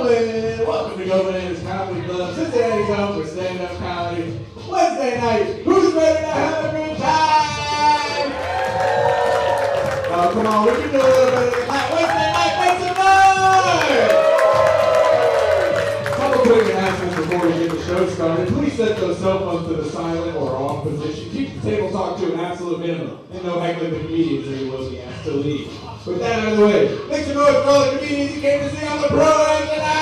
gentlemen, welcome to Go Bananas Comedy Club, Cincinnati's home for stand-up comedy. Wednesday night, who's ready to have a good time? Oh, come on, we can do a little bit of the clap. Wednesday night, make some noise! Couple quick announcements before we get the show started. Please set those cell phones to the silent or off position. Keep the table talk to an absolute minimum. And no heckling the comedians or you will be asked to leave. With that out of the way, make some noise for all the comedians who came to see on the program tonight!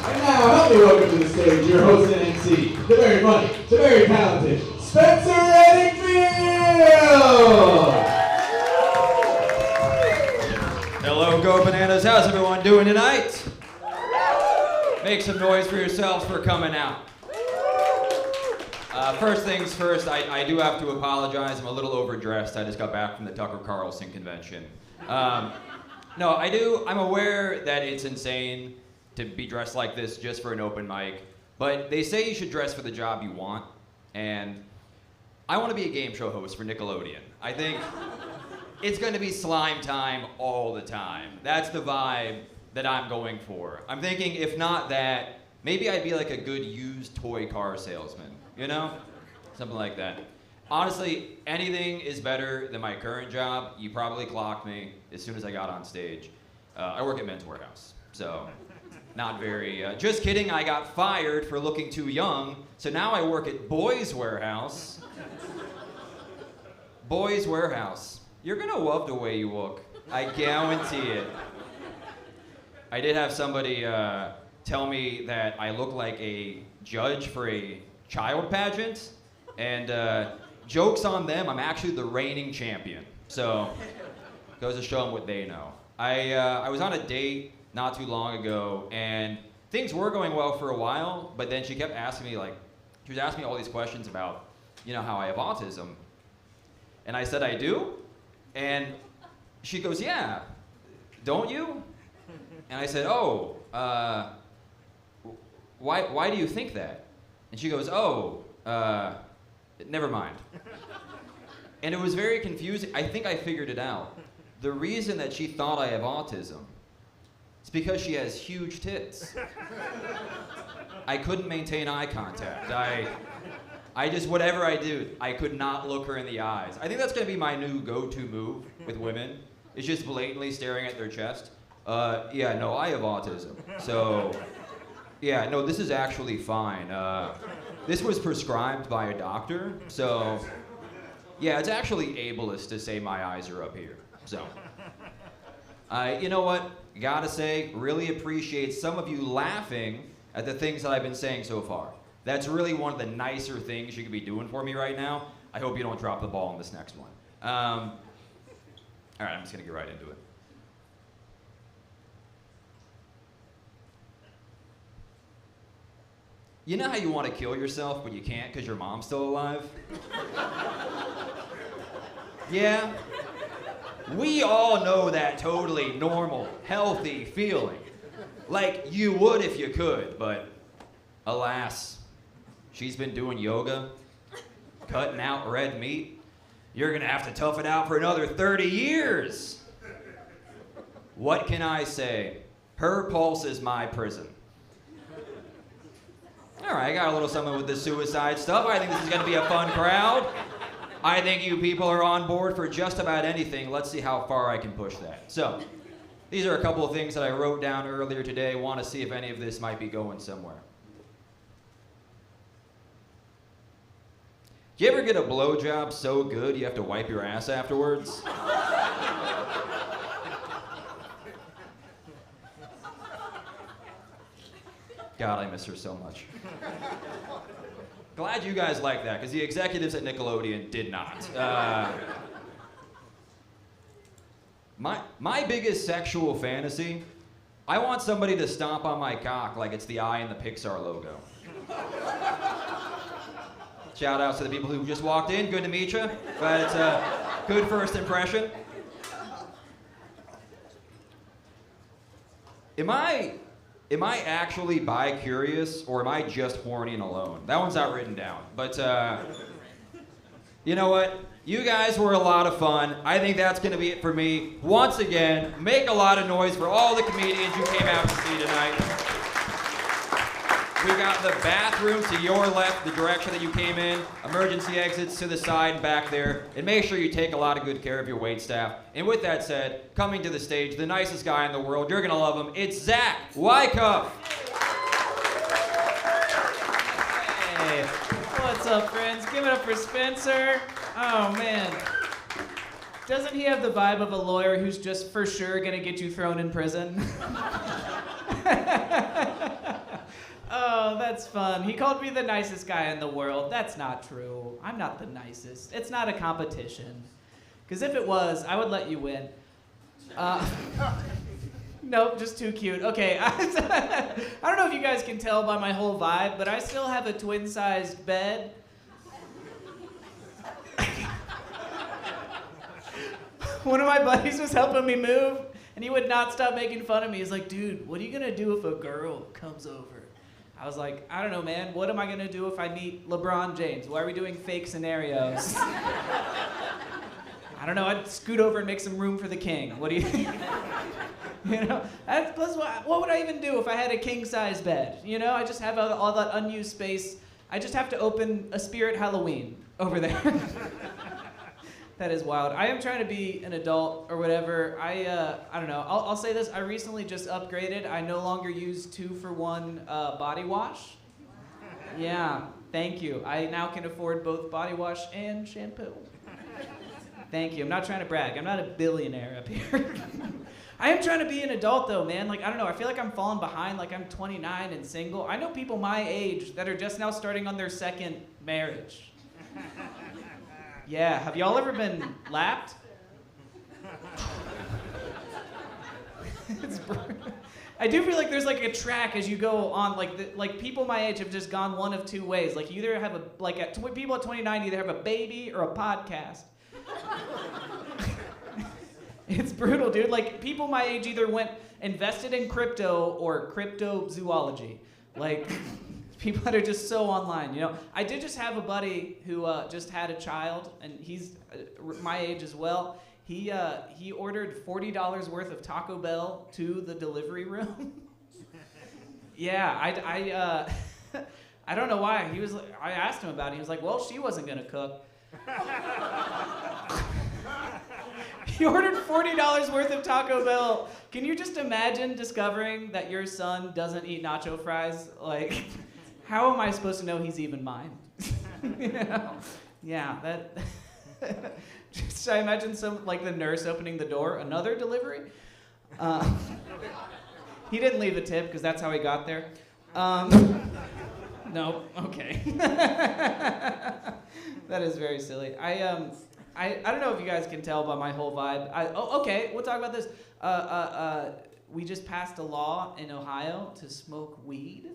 And now, help me welcome to the stage your host and MC, the very funny, the very talented, Spencer Eddingfield! Hello, Go Bananas. How's everyone doing tonight? Make some noise for yourselves for coming out. First things first, I do have to apologize. I'm a little overdressed. I just got back from the Tucker Carlson convention. No, I'm aware that it's insane to be dressed like this just for an open mic, but they say you should dress for the job you want, and I want to be a game show host for Nickelodeon. I think it's going to be slime time all the time. That's the vibe that I'm going for. I'm thinking, if not that, maybe I'd be like a good used toy car salesman. You know? Something like that. Honestly, anything is better than my current job. You probably clocked me as soon as I got on stage. I work at Men's Warehouse, so not very... just kidding, I got fired for looking too young, so now I work at Boys Warehouse. Boys Warehouse. You're gonna love the way you look. I guarantee it. I did have somebody tell me that I look like a judge for a child pageant, and joke's on them, I'm actually the reigning champion. So, goes to show them what they know. I was on a date not too long ago, and things were going well for a while, but then she kept asking me, she was asking me all these questions about, how I have autism. And I said, I do? And she goes, yeah, don't you? And I said, oh, why do you think that? And she goes, oh, never mind. And it was very confusing. I think I figured it out. The reason that she thought I have autism is because she has huge tits. I couldn't maintain eye contact. I just, whatever I do, I could not look her in the eyes. I think that's gonna be my new go-to move with women. It's just blatantly staring at their chest. Yeah, no, I have autism. So, yeah, no, this is actually fine. This was prescribed by a doctor, so yeah, it's actually ableist to say my eyes are up here. So, you know what? Gotta say, really appreciate some of you laughing at the things that I've been saying so far. That's really one of the nicer things you could be doing for me right now. I hope you don't drop the ball in this next one. All right, I'm just gonna get right into it. You know how you want to kill yourself, but you can't because your mom's still alive? Yeah? We all know that totally normal, healthy feeling. Like you would if you could, but alas, she's been doing yoga, cutting out red meat. You're gonna have to tough it out for another 30 years. What can I say? Her pulse is my prison. All right, I got a little something with the suicide stuff. I think this is gonna be a fun crowd. I think you people are on board for just about anything. Let's see how far I can push that. So, these are a couple of things that I wrote down earlier today. Want to see if any of this might be going somewhere. Do you ever get a blowjob so good you have to wipe your ass afterwards? God, I miss her so much. Glad you guys like that, because the executives at Nickelodeon did not. My biggest sexual fantasy, I want somebody to stomp on my cock like it's the eye in the Pixar logo. Shout outs to the people who just walked in. Good to meet you. But it's a good first impression. Am I actually bi-curious, or am I just horny and alone? That one's not written down. But You know what? You guys were a lot of fun. I think that's going to be it for me. Once again, make a lot of noise for all the comedians you came out to see tonight. We got the bathroom to your left, the direction that you came in. Emergency exits to the side back there. And make sure you take a lot of good care of your waitstaff. And with that said, coming to the stage, the nicest guy in the world. You're going to love him. It's Zach Wyckoff. Hey, what's up, friends? Give it up for Spencer. Oh, man. Doesn't he have the vibe of a lawyer who's just for sure going to get you thrown in prison? Oh, that's fun. He called me the nicest guy in the world. That's not true. I'm not the nicest. It's not a competition. Because if it was, I would let you win. Nope, just too cute. Okay, I don't know if you guys can tell by my whole vibe, but I still have a twin-sized bed. One of my buddies was helping me move, and he would not stop making fun of me. He's like, dude, what are you gonna do if a girl comes over? I was like, I don't know, man. What am I gonna do if I meet LeBron James? Why are we doing fake scenarios? I don't know, I'd scoot over and make some room for the king. What do you think? You know, plus what would I even do if I had a king-size bed? You know, I just have all that unused space. I just have to open a Spirit Halloween over there. That is wild. I am trying to be an adult or whatever. I don't know. I'll say this. I recently just upgraded. I no longer use 2-for-1 body wash. Yeah, thank you. I now can afford both body wash and shampoo. Thank you. I'm not trying to brag. I'm not a billionaire up here. I am trying to be an adult though, man. Like, I don't know. I feel like I'm falling behind. Like, I'm 29 and single. I know people my age that are just now starting on their second marriage. Yeah, have y'all ever been lapped? I do feel like there's like a track as you go on, like people my age have just gone one of two ways. Like, you either have people at 29 either have a baby or a podcast. It's brutal, dude. Like, people my age either invested in crypto or cryptozoology. Like, people that are just so online, you know. I did just have a buddy who just had a child, and he's my age as well. He ordered $40 worth of Taco Bell to the delivery room. Yeah, I don't know why. I asked him about it. He was like, well, she wasn't gonna cook. He ordered $40 worth of Taco Bell. Can you just imagine discovering that your son doesn't eat nacho fries? Like, how am I supposed to know he's even mine? You know? Yeah, that. Just I imagine the nurse opening the door, another delivery. He didn't leave a tip because that's how he got there. No, okay. That is very silly. I don't know if you guys can tell by my whole vibe. Okay, we'll talk about this. We just passed a law in Ohio to smoke weed.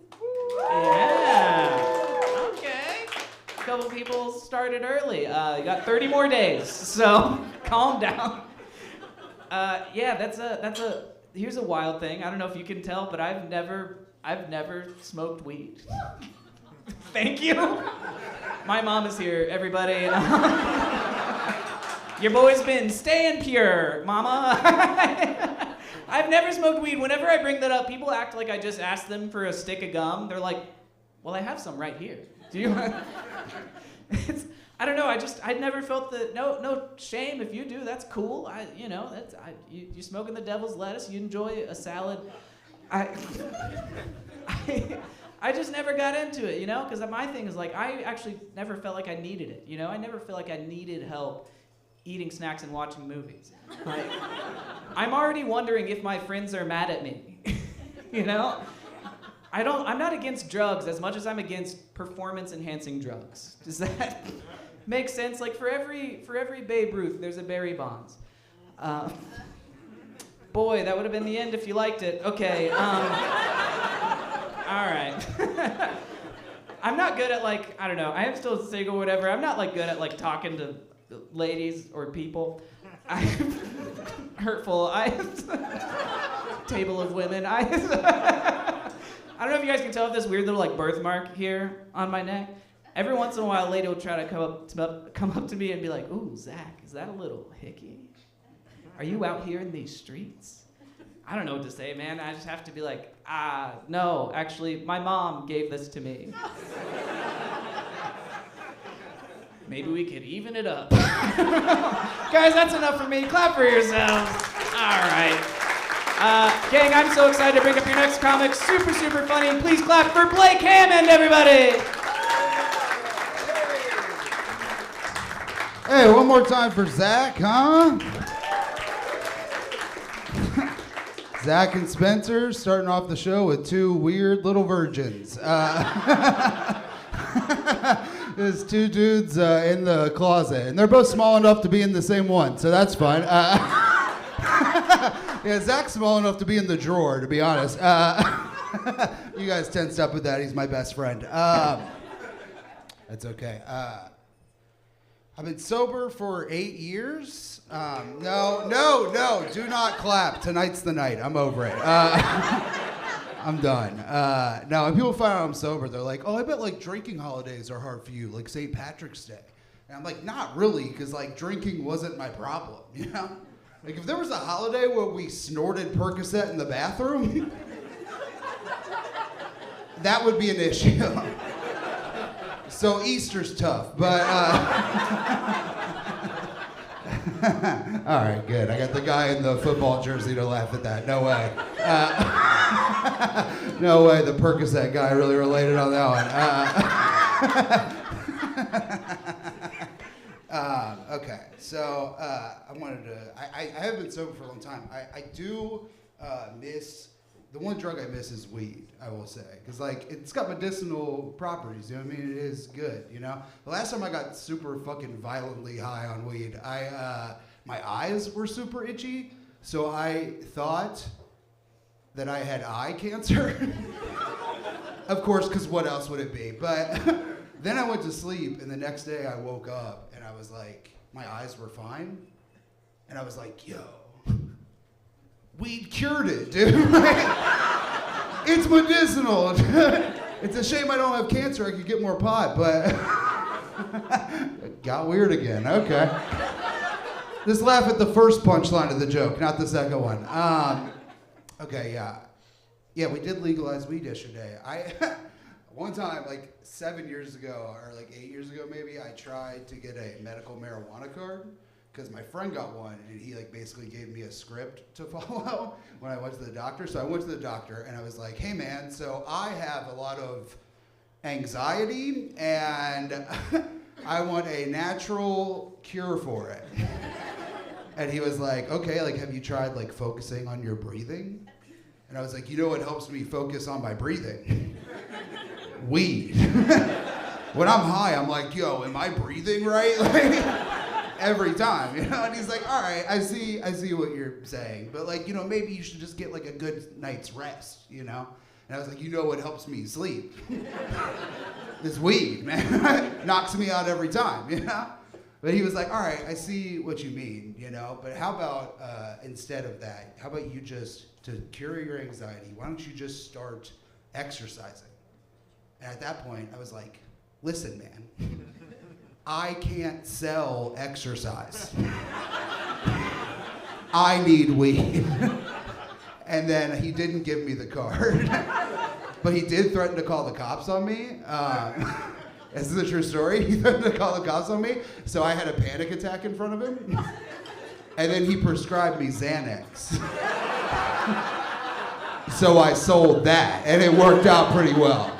Yeah. Okay. A couple people started early. You got 30 more days, so calm down. Yeah, here's a wild thing. I don't know if you can tell, but I've never smoked weed. Thank you. My mom is here, everybody. Your boy's been staying pure, mama. I've never smoked weed. Whenever I bring that up, people act like I just asked them for a stick of gum. They're like, well, I have some right here. Do you want? I don't know. I never felt no shame. If you do, that's cool. You smoking the devil's lettuce. You enjoy a salad. I just never got into it, you know, because my thing is like I actually never felt like I needed it. You know, I never felt like I needed help eating snacks and watching movies. Like, I'm already wondering if my friends are mad at me. You know? I'm not against drugs as much as I'm against performance-enhancing drugs. Does that make sense? Like, for every Babe Ruth, there's a Barry Bonds. Boy, that would have been the end if you liked it. Okay. All right. I'm not good at I don't know. I am still single, or whatever. I'm not good at talking to ladies or people. Hurtful. Table of women. I don't know if you guys can tell if this weird little birthmark here on my neck. Every once in a while, a lady will try to come up to me and be like, "Ooh, Zach, is that a little hickey? Are you out here in these streets?" I don't know what to say, man. I just have to be like, no, actually, my mom gave this to me. Maybe we could even it up. Guys, that's enough for me. Clap for yourselves. All right. Gang, I'm so excited to bring up your next comic. Super, super funny. Please clap for Blake Hammond, everybody. Hey, one more time for Zach, huh? Zach and Spencer starting off the show with two weird little virgins. There's two dudes in the closet, and they're both small enough to be in the same one, so that's fun. Yeah, Zach's small enough to be in the drawer, to be honest. You guys tensed up with that. He's my best friend. That's okay. I've been sober for 8 years. No, do not clap. Tonight's the night. I'm over it. I'm done. No, when people find out I'm sober, they're like, oh, I bet like drinking holidays are hard for you, like St. Patrick's Day. And I'm like, not really, because like drinking wasn't my problem, you know? Like if there was a holiday where we snorted Percocet in the bathroom, that would be an issue. So Easter's tough, but all right, good. I got the guy in the football jersey to laugh at that. No way. No way the Percocet guy really related on that one. Okay, so I have been sober for a long time. I do miss, the one drug I miss is weed, I will say. Because, like, it's got medicinal properties, you know what I mean? It is good, you know? The last time I got super fucking violently high on weed, my eyes were super itchy, so I thought that I had eye cancer. Of course, because what else would it be? But then I went to sleep, and the next day I woke up, and I was like, my eyes were fine. And I was like, yo, weed cured it, dude. It's medicinal. It's a shame I don't have cancer. I could get more pot, but it got weird again. Okay. Just laugh at the first punchline of the joke, not the second one. Okay, yeah. Yeah, we did legalize weed yesterday. One time, like 7 years ago, or like 8 years ago maybe, I tried to get a medical marijuana card because my friend got one, and he like basically gave me a script to follow when I went to the doctor. So I went to the doctor, and I was like, hey man, so I have a lot of anxiety, and I want a natural cure for it. And he was like, okay, like have you tried like focusing on your breathing? And I was like, you know what helps me focus on my breathing? Weed. When I'm high, I'm like, yo, am I breathing right? Like, every time, you know? And he's like, all right, I see what you're saying, but like, you know, maybe you should just get like a good night's rest, you know? And I was like, you know what helps me sleep? This weed, man. Knocks me out every time, you know? But he was like, all right, I see what you mean, you know? But how about instead of that, how about you just, to cure your anxiety, why don't you just start exercising? And at that point, I was like, listen, man, I can't sell exercise. I need weed. And then he didn't give me the card. But he did threaten to call the cops on me. This is a true story. He threatened to call the cops on me. So I had a panic attack in front of him. And then he prescribed me Xanax. So I sold that, and it worked out pretty well.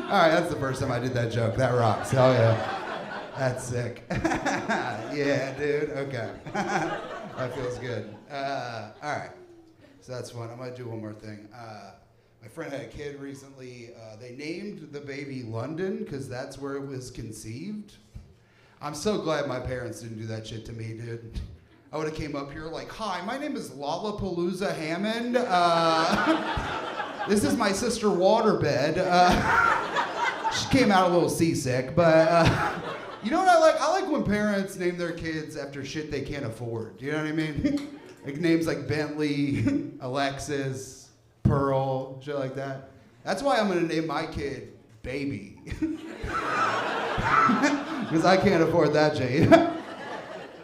All right, that's the first time I did that joke. That rocks. Hell yeah. That's sick. Yeah, dude. Okay. That feels good. All right. So that's fun. I'm going to do one more thing. My friend had a kid recently. They named the baby London because that's where it was conceived. I'm so glad my parents didn't do that shit to me, dude. I would have came up here like, hi, my name is Lollapalooza Hammond. This is my sister Waterbed. She came out a little seasick, but you know what I like? I like when parents name their kids after shit they can't afford. You know what I mean? Like names like Bentley, Alexis, Pearl, shit like that. That's why I'm gonna name my kid baby. Because I can't afford that, Jade.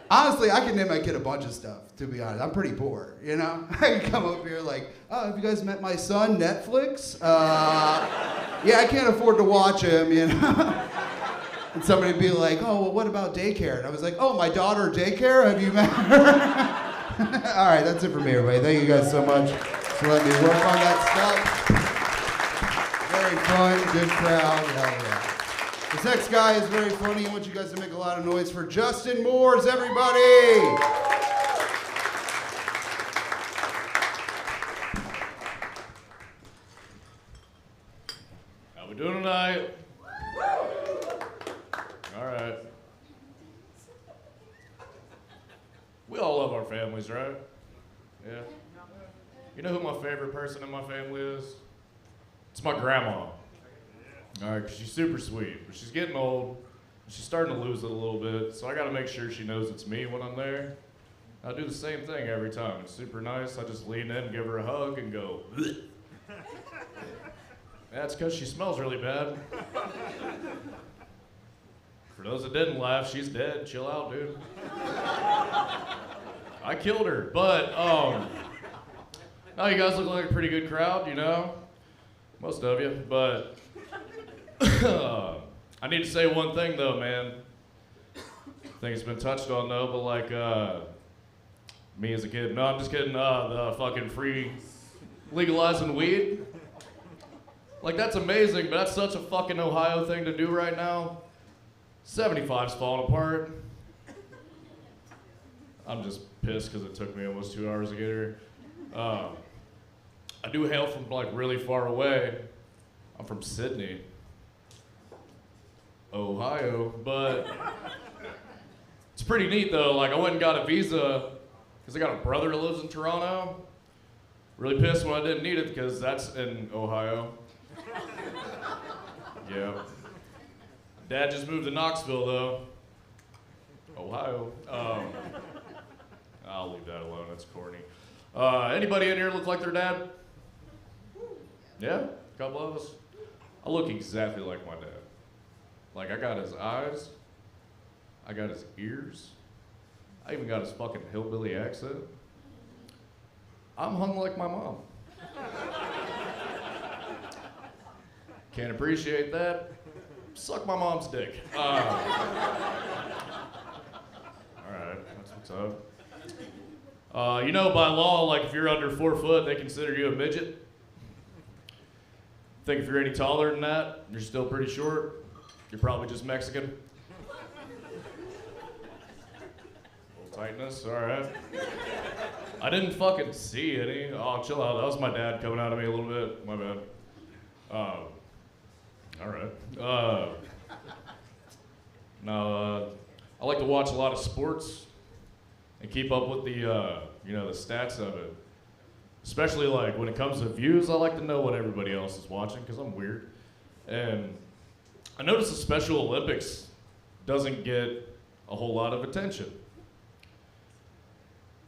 Honestly, I can name my kid a bunch of stuff, to be honest. I'm pretty poor, you know? I can come up here like, oh, have you guys met my son, Netflix? Yeah, I can't afford to watch him, you know? And somebody would be like, oh, well, what about daycare? And I was like, oh, my daughter, daycare? Have you met her? All right, that's it for me, everybody. Thank you guys so much for letting me work on that stuff. Very fun, good crowd, hell yeah. This next guy is very funny. I want you guys to make a lot of noise for Justin Moores, everybody! How we doing tonight? All right. We all love our families, right? Yeah. You know who my favorite person in my family is? It's my grandma. All right, 'cause she's super sweet, but she's getting old. She's starting to lose it a little bit, so I got to make sure she knows it's me when I'm there. I do the same thing every time. It's super nice. I just lean in, give her a hug, and go, bleh. That's because she smells really bad. For those that didn't laugh, she's dead. Chill out, dude. I killed her, but, no, you guys look like a pretty good crowd, you know? Most of you, but I need to say one thing, though, man. I think it's been touched on, though, but, like, me as a kid. No, I'm just kidding. The fucking free legalizing weed. Like, that's amazing, but that's such a fucking Ohio thing to do right now. 75's falling apart. I'm just pissed because it took me almost 2 hours to get here. I do hail from, like, really far away. I'm from Sydney, Ohio, but it's pretty neat, though. Like, I went and got a visa because I got a brother that lives in Toronto. Really pissed when I didn't need it because that's in Ohio. Yeah. Dad just moved to Knoxville, though. Ohio. I'll leave that alone. That's corny. Anybody in here look like their dad? Yeah? A couple of us? I look exactly like my dad. Like, I got his eyes. I got his ears. I even got his fucking hillbilly accent. I'm hung like my mom. Can't appreciate that? Suck my mom's dick. All right, that's what's up. You know, by law, like, if you're under 4 foot, they consider you a midget. Think if you're any taller than that, you're still pretty short. You're probably just Mexican. Little tightness, all right. I didn't fucking see any. Oh, chill out. That was my dad coming out of me a little bit. My bad. All right. No, I like to watch a lot of sports and keep up with the stats of it. Especially, like, when it comes to views, I like to know what everybody else is watching because I'm weird. And I noticed the Special Olympics doesn't get a whole lot of attention.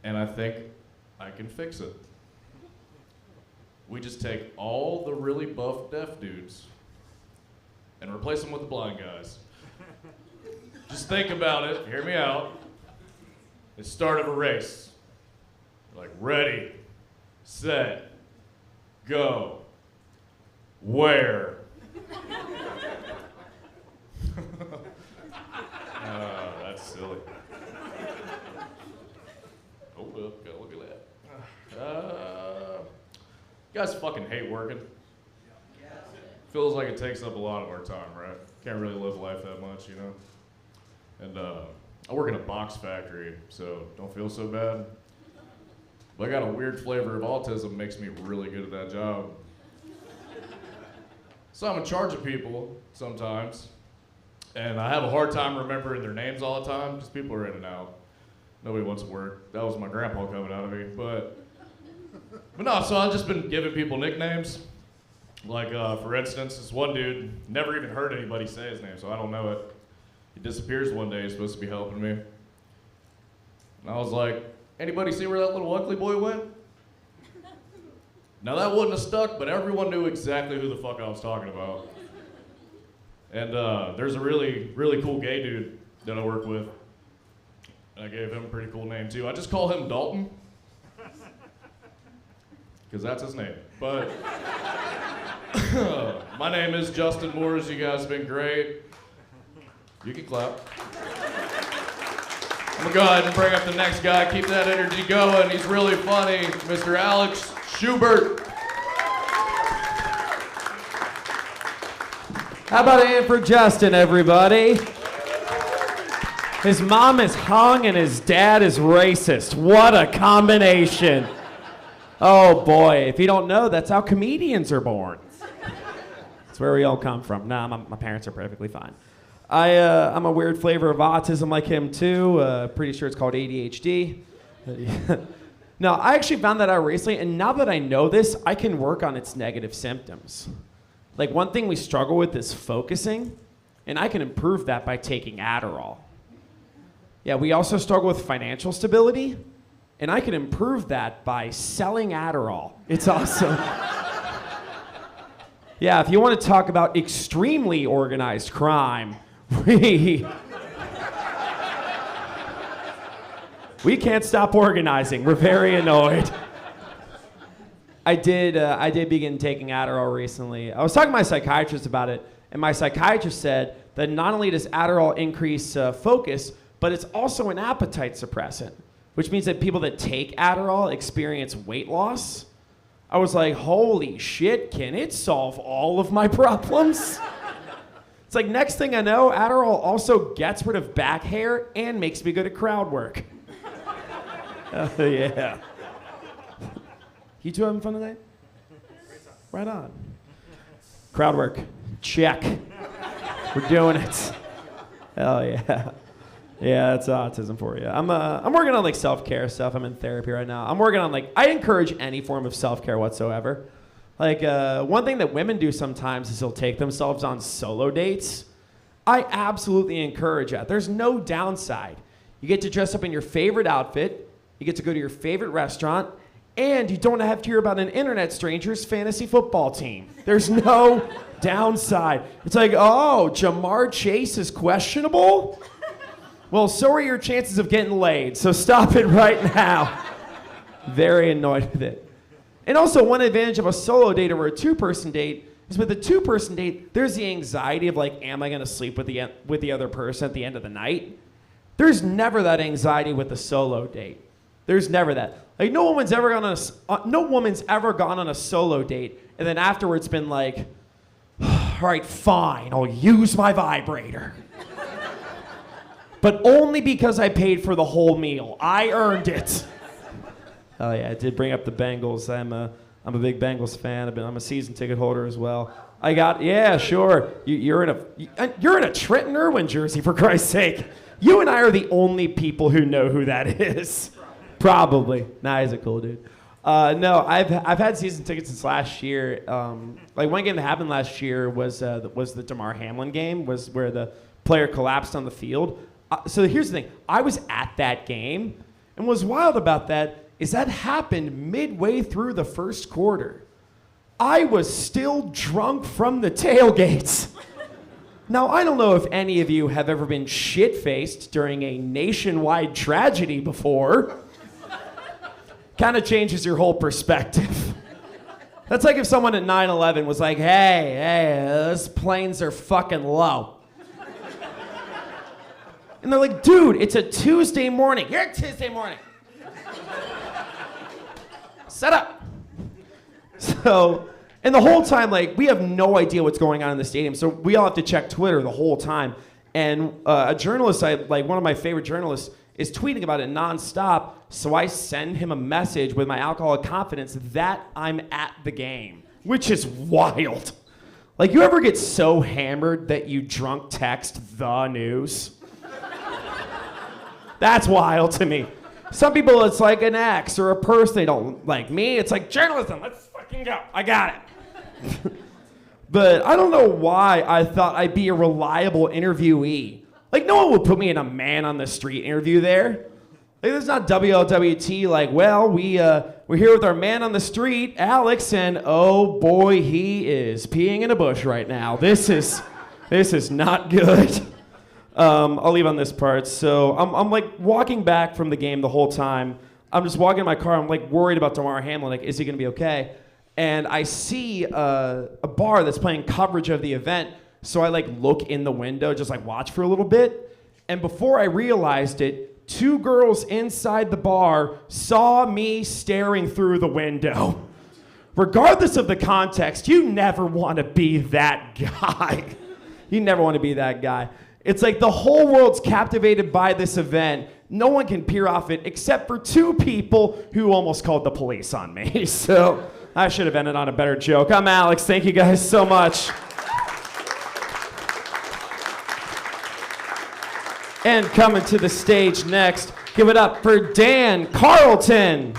And I think I can fix it. We just take all the really buff deaf dudes and replace them with the blind guys. Just think about it, hear me out. The start of a race. Like, ready, set, go. Where? That's silly. Hold up, gotta look at that. You guys fucking hate working. Feels like it takes up a lot of our time, right? Can't really live life that much, you know? And I work in a box factory, so don't feel so bad. But I got a weird flavor of autism, makes me really good at that job. So I'm in charge of people sometimes, and I have a hard time remembering their names all the time, because people are in and out. Nobody wants to work. That was my grandpa coming out of me, but no, so I've just been giving people nicknames. Like, for instance, this one dude, never even heard anybody say his name, so I don't know it. He disappears one day, he's supposed to be helping me. And I was like, anybody see where that little ugly boy went? Now that wouldn't have stuck, but everyone knew exactly who the fuck I was talking about. And there's a really, really cool gay dude that I work with. And I gave him a pretty cool name too. I just call him Dalton. Because that's his name. But my name is Justin Moores. You guys have been great. You can clap. I'm gonna go ahead and bring up the next guy. Keep that energy going. He's really funny. Mr. Alex Schubert. How about a hand for Justin, everybody? His mom is hung and his dad is racist. What a combination. Oh boy, if you don't know, that's how comedians are born. That's where we all come from. Nah, my parents are perfectly fine. I'm a weird flavor of autism like him too. Pretty sure it's called ADHD. No, I actually found that out recently, and now that I know this, I can work on its negative symptoms. Like one thing we struggle with is focusing, and I can improve that by taking Adderall. Yeah, we also struggle with financial stability, and I can improve that by selling Adderall. It's awesome. Yeah, if you want to talk about extremely organized crime, we can't stop organizing. We're very annoyed. I did begin taking Adderall recently. I was talking to my psychiatrist about it, and my psychiatrist said that not only does Adderall increase focus, but it's also an appetite suppressant, which means that people that take Adderall experience weight loss. I was like, holy shit, can it solve all of my problems? It's like, next thing I know, Adderall also gets rid of back hair and makes me good at crowd work. Oh, yeah. You two having fun tonight? Right on. Crowd work. Check. We're doing it. Hell yeah. Yeah, that's autism for you. I'm working on like self-care stuff. I'm in therapy right now. I'm working on I encourage any form of self-care whatsoever. Like one thing that women do sometimes is they'll take themselves on solo dates. I absolutely encourage that. There's no downside. You get to dress up in your favorite outfit. You get to go to your favorite restaurant. And you don't have to hear about an internet stranger's fantasy football team. There's no downside. It's like, oh, Jamar Chase is questionable? Well, so are your chances of getting laid, so stop it right now. Very annoyed with it. And also, one advantage of a solo date over a two-person date is with a two-person date, there's the anxiety of am I gonna sleep with the other person at the end of the night? There's never that anxiety with a solo date. There's never that. No woman's ever gone on a solo date and then afterwards been like, all right, fine, I'll use my vibrator. But only because I paid for the whole meal. I earned it. Oh yeah, I did bring up the Bengals. I'm a big Bengals fan. I'm a season ticket holder as well. Yeah, sure. You're in a Trenton Irwin jersey, for Christ's sake. You and I are the only people who know who that is. Probably. Nah, he's a cool dude. No, I've had season tickets since last year. One game that happened last year was the Damar Hamlin game, was where the player collapsed on the field. So here's the thing. I was at that game, and what's wild about that is that happened midway through the first quarter. I was still drunk from the tailgates. Now, I don't know if any of you have ever been shit-faced during a nationwide tragedy before. Kind of changes your whole perspective. That's like if someone at 9/11 was like, hey, those planes are fucking low. And they're like, dude, it's a Tuesday morning. You're a Tuesday morning. Set up. So, and the whole time, we have no idea what's going on in the stadium, so we all have to check Twitter the whole time. And a journalist, one of my favorite journalists, is tweeting about it nonstop, so I send him a message with my alcoholic confidence that I'm at the game, which is wild. You ever get so hammered that you drunk text the news? That's wild to me. Some people, it's like an ex or a person they don't like. Me, it's like journalism. Let's fucking go. I got it. But I don't know why I thought I'd be a reliable interviewee. No one would put me in a man on the street interview there. It's not WLWT we're here with our man on the street, Alex, and oh boy, he is peeing in a bush right now. This is This is not good. I'll leave on this part. So I'm like walking back from the game the whole time. I'm just walking in my car. I'm like worried about Damar Hamlin. Like, is he gonna be okay? And I see a bar that's playing coverage of the event. So I like look in the window, just like watch for a little bit. And before I realized it, 2 girls inside the bar saw me staring through the window. Regardless of the context, you never want to be that guy. You never want to be that guy. It's like the whole world's captivated by this event. No one can peer off it except for 2 people who almost called the police on me. So I should have ended on a better joke. I'm Alex. Thank you guys so much. And coming to the stage next, give it up for Dan Carlton.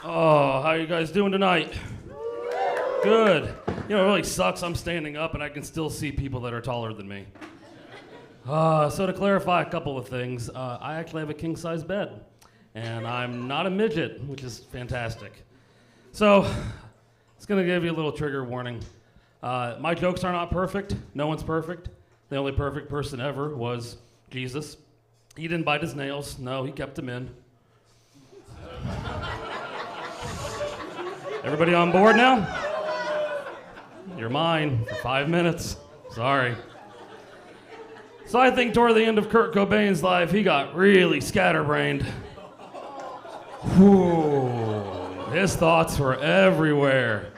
Oh, how you guys doing tonight? Good. You know, it really sucks I'm standing up and I can still see people that are taller than me. So to clarify a couple of things, I actually have a king-size bed, and I'm not a midget, which is fantastic. So, it's gonna give you a little trigger warning. My jokes are not perfect. No one's perfect. The only perfect person ever was Jesus. He didn't bite his nails. No, he kept them in. Everybody on board now? You're mine for 5 minutes. Sorry. So I think toward the end of Kurt Cobain's life, he got really scatterbrained. Whew. His thoughts were everywhere.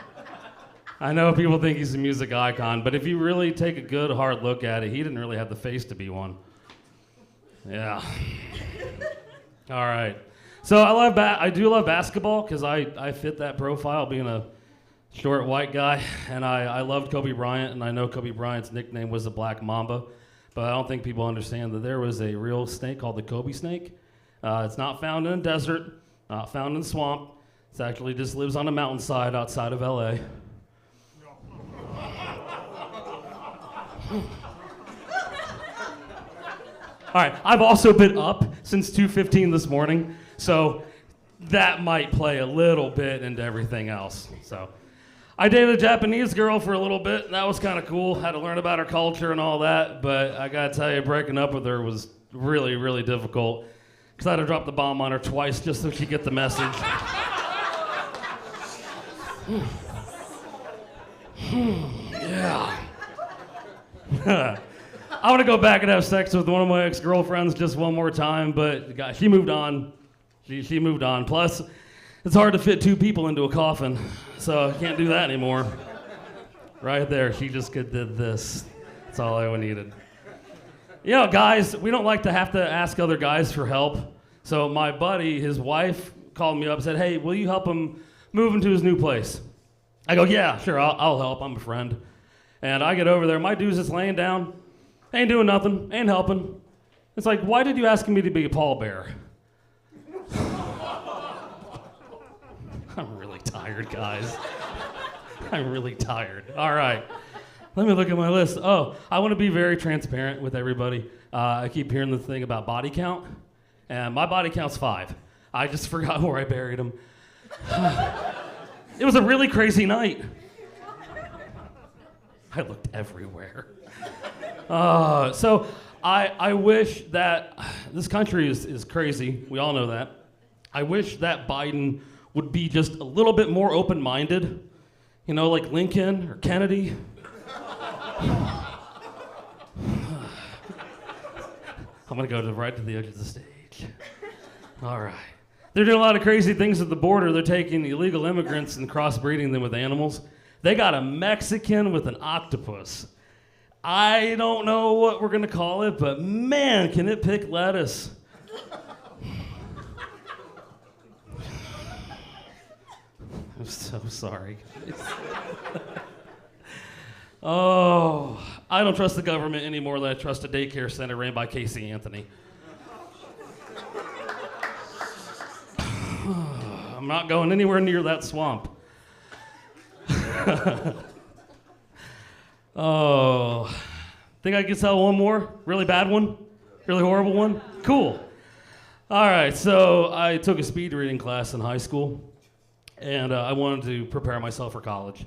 I know people think he's a music icon, but if you really take a good hard look at it, he didn't really have the face to be one. Yeah. All right. So I do love basketball because I fit that profile, being a short white guy, and I loved Kobe Bryant, and I know Kobe Bryant's nickname was the Black Mamba, but I don't think people understand that there was a real snake called the Kobe snake. It's not found in a desert, not found in a swamp. It actually just lives on a mountainside outside of LA. All right, I've also been up since 2:15 this morning, so that might play a little bit into everything else. So I dated a Japanese girl for a little bit, and that was kind of cool. Had to learn about her culture and all that, but I gotta tell you, breaking up with her was really, really difficult because I had to drop the bomb on her twice just so she'd get the message. Yeah. I want to go back and have sex with one of my ex-girlfriends just one more time, but God, she moved on. She moved on. Plus, it's hard to fit 2 people into a coffin, so I can't do that anymore. Right there, she just did this. That's all I needed. You know, guys, we don't like to have to ask other guys for help. So my buddy, his wife, called me up and said, "Hey, will you help him move into his new place?" I go, "Yeah, sure, I'll help. I'm a friend." And I get over there. My dude's just laying down, ain't doing nothing, ain't helping. It's like, why did you ask me to be a pallbearer? I'm really tired, guys. I'm really tired. All right. Let me look at my list. Oh, I want to be very transparent with everybody. I keep hearing the thing about body count, and my body count's 5. I just forgot where I buried him. It was a really crazy night. I looked everywhere. So I wish that this country is crazy. We all know that. I wish that Biden would be just a little bit more open-minded. You know, like Lincoln or Kennedy. I'm gonna go right to the edge of the stage. All right. They're doing a lot of crazy things at the border. They're taking illegal immigrants and crossbreeding them with animals. They got a Mexican with an octopus. I don't know what we're gonna call it, but man, can it pick lettuce. I'm so sorry, guys. Oh, I don't trust the government any more than I trust a daycare center ran by Casey Anthony. I'm not going anywhere near that swamp. Oh, think I can tell one more? Really bad one? Really horrible one? Cool. All right, so I took a speed reading class in high school, and I wanted to prepare myself for college.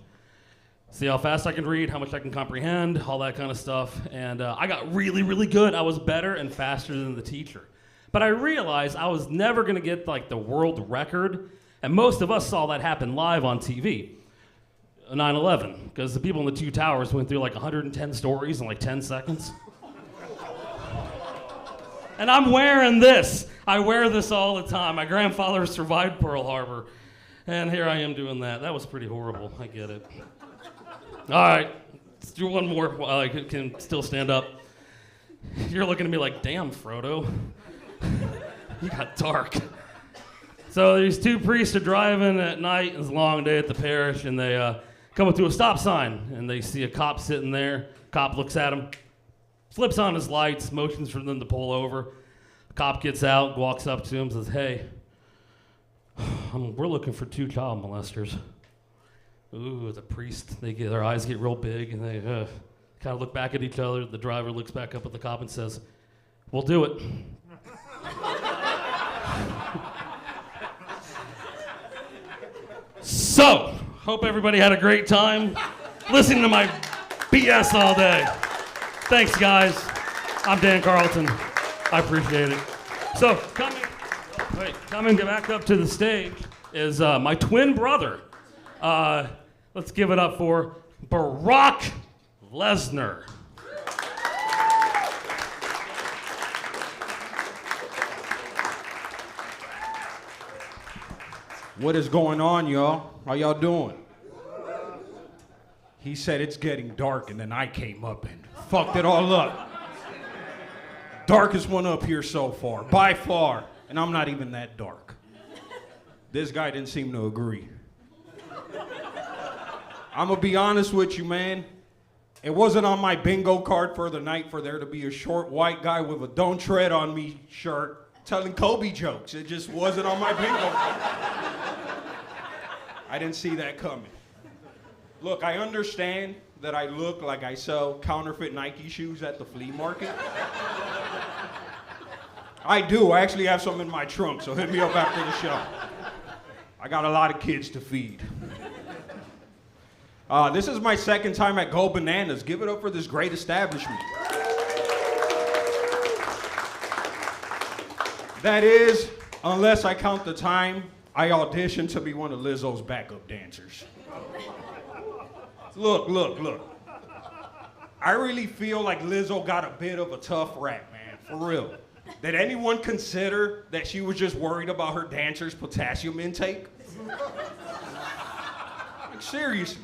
See how fast I can read, how much I can comprehend, all that kind of stuff. And I got really, really good. I was better and faster than the teacher. But I realized I was never going to get like the world record. And most of us saw that happen live on TV. 9/11, because the people in the two towers went through like 110 stories in like 10 seconds. And I'm wearing this. I wear this all the time. My grandfather survived Pearl Harbor. And here I am doing that. That was pretty horrible. I get it. All right, let's do one more while I can still stand up. You're looking at me like, damn, Frodo. You got dark. So these two priests are driving at night. It's a long day at the parish, and they come up to a stop sign, and they see a cop sitting there. Cop looks at him, flips on his lights, motions for them to pull over. The cop gets out, walks up to him, says, hey, we're looking for 2 child molesters. Ooh, the priest, their eyes get real big, and they kind of look back at each other. The driver looks back up at the cop and says, we'll do it. So, hope everybody had a great time listening to my BS all day. Thanks, guys. I'm Dan Carlton. I appreciate it. So, coming back up to the stage is my twin brother. Let's give it up for Brock Lesnar. What is going on, y'all? How y'all doing? He said it's getting dark, and then I came up and fucked it all up. Darkest one up here so far, by far, and I'm not even that dark. This guy didn't seem to agree. I'm gonna be honest with you, man. It wasn't on my bingo card for the night for there to be a short white guy with a "Don't Tread on Me" shirt telling Kobe jokes. It just wasn't on my bingo card. I didn't see that coming. Look, I understand that I look like I sell counterfeit Nike shoes at the flea market. I do. I actually have some in my trunk, so hit me up after the show. I got a lot of kids to feed. This is my second time at Go Bananas. Give it up for this great establishment. That is, unless I count the time I auditioned to be one of Lizzo's backup dancers. Look. I really feel like Lizzo got a bit of a tough rap, man, for real. Did anyone consider that she was just worried about her dancers' potassium intake? Like, seriously.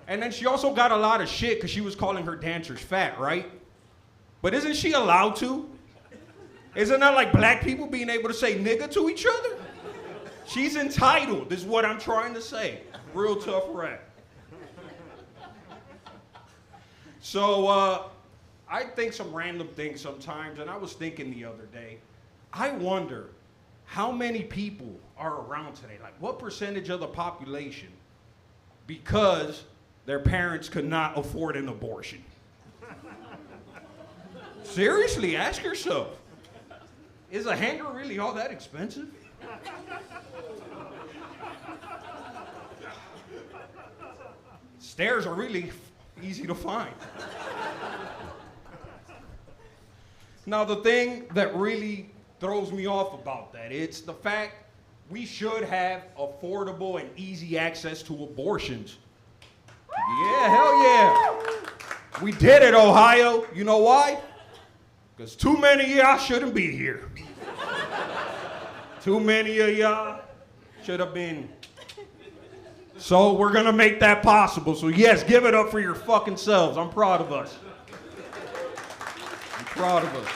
And then she also got a lot of shit because she was calling her dancers fat, right? But isn't she allowed to? Isn't that like black people being able to say nigga to each other? She's entitled, is what I'm trying to say. Real tough rap. So, I think some random things sometimes, and I was thinking the other day, I wonder how many people are around today? Like, what percentage of the population, because their parents could not afford an abortion? Seriously, ask yourself. Is a hanger really all that expensive? Stairs are really easy to find. Now, the thing that really throws me off about that, it's the fact we should have affordable and easy access to abortions. Yeah, hell yeah. We did it, Ohio. You know why? Because too many of y'all shouldn't be here. Too many of y'all should have been. So we're gonna make that possible. So yes, give it up for your fucking selves. I'm proud of us. I'm proud of us.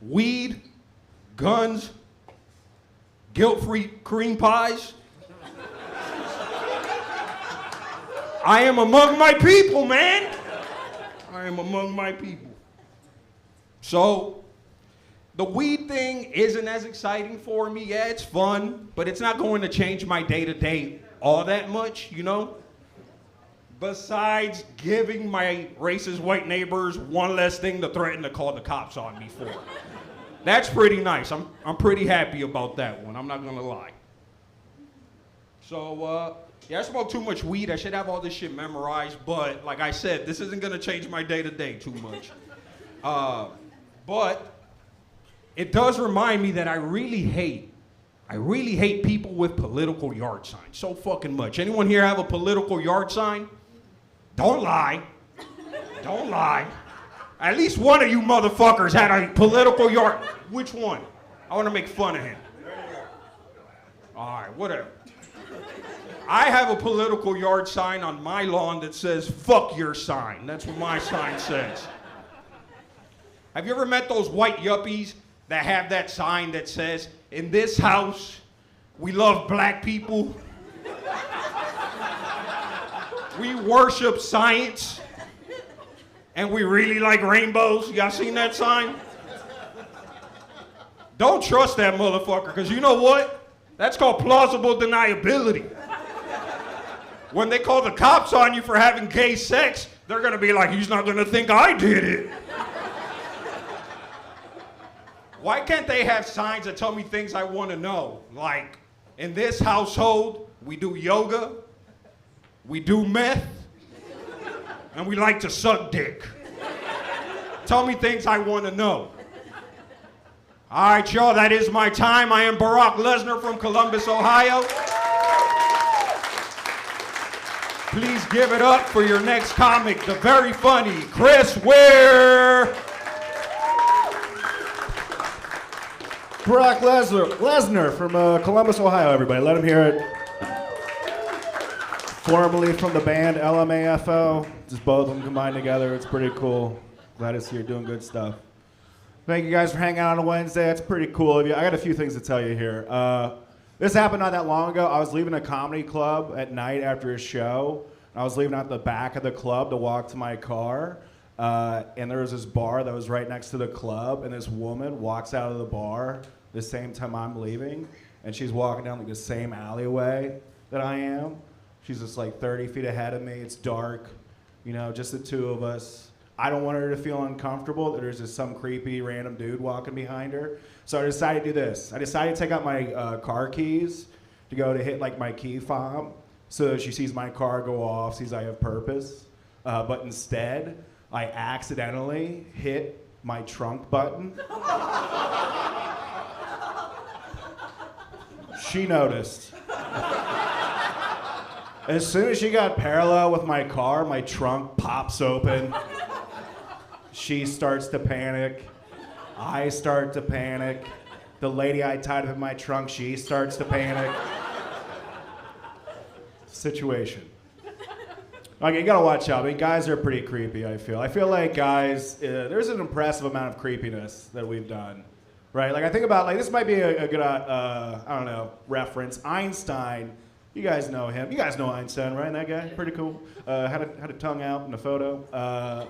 Weed, guns, guilt-free cream pies. I am among my people, man. I am among my people. So, the weed thing isn't as exciting for me. Yeah, it's fun, but it's not going to change my day-to-day all that much, you know? Besides giving my racist white neighbors one less thing to threaten to call the cops on me for. That's pretty nice. I'm pretty happy about that one, I'm not gonna lie. So, yeah, I smoke too much weed. I should have all this shit memorized, but like I said, this isn't gonna change my day-to-day too much. But it does remind me that I really hate people with political yard signs so fucking much. Anyone here have a political yard sign? Don't lie. Don't lie. At least one of you motherfuckers had a political yard. Which one? I want to make fun of him. All right, whatever. I have a political yard sign on my lawn that says, fuck your sign. That's what my sign says. Have you ever met those white yuppies that have that sign that says, in this house, we love black people. We worship science. And we really like rainbows. Y'all seen that sign? Don't trust that motherfucker, because you know what? That's called plausible deniability. When they call the cops on you for having gay sex, they're gonna be like, he's not gonna think I did it. Why can't they have signs that tell me things I wanna know? Like, in this household, we do yoga, we do meth, and we like to suck dick. Tell me things I wanna know. All right, y'all, that is my time. I am Barack Lesnar from Columbus, Ohio. Please give it up for your next comic, the very funny Chris Ware. Brock Lesnar from Columbus, Ohio, everybody. Let him hear it. Formerly from the band LMAFO. Just both of them combined together. It's pretty cool. Glad to see you're doing good stuff. Thank you guys for hanging out on a Wednesday. That's pretty cool of you. I got a few things to tell you here. This happened not that long ago. I was leaving a comedy club at night after a show. I was leaving out the back of the club to walk to my car. And there was this bar that was right next to the club. And this woman walks out of the bar the same time I'm leaving. And she's walking down like the same alleyway that I am. She's just like 30 feet ahead of me. It's dark, you know, just the two of us. I don't want her to feel uncomfortable that there's just some creepy random dude walking behind her. So I decided to do this. I decided to take out my car keys to go to hit like my key fob so that she sees my car go off, sees I have purpose. But instead, I accidentally hit my trunk button. She noticed. As soon as she got parallel with my car, my trunk pops open. She starts to panic. I start to panic. The lady I tied up in my trunk, she starts to panic. Situation. Okay, you gotta watch out. I mean, guys are pretty creepy, I feel. I feel like guys, there's an impressive amount of creepiness that we've done, right? Like I think about, like this might be a good, I don't know, reference. Einstein, you guys know him. You guys know Einstein, right? That guy, pretty cool. Had a tongue out in a photo.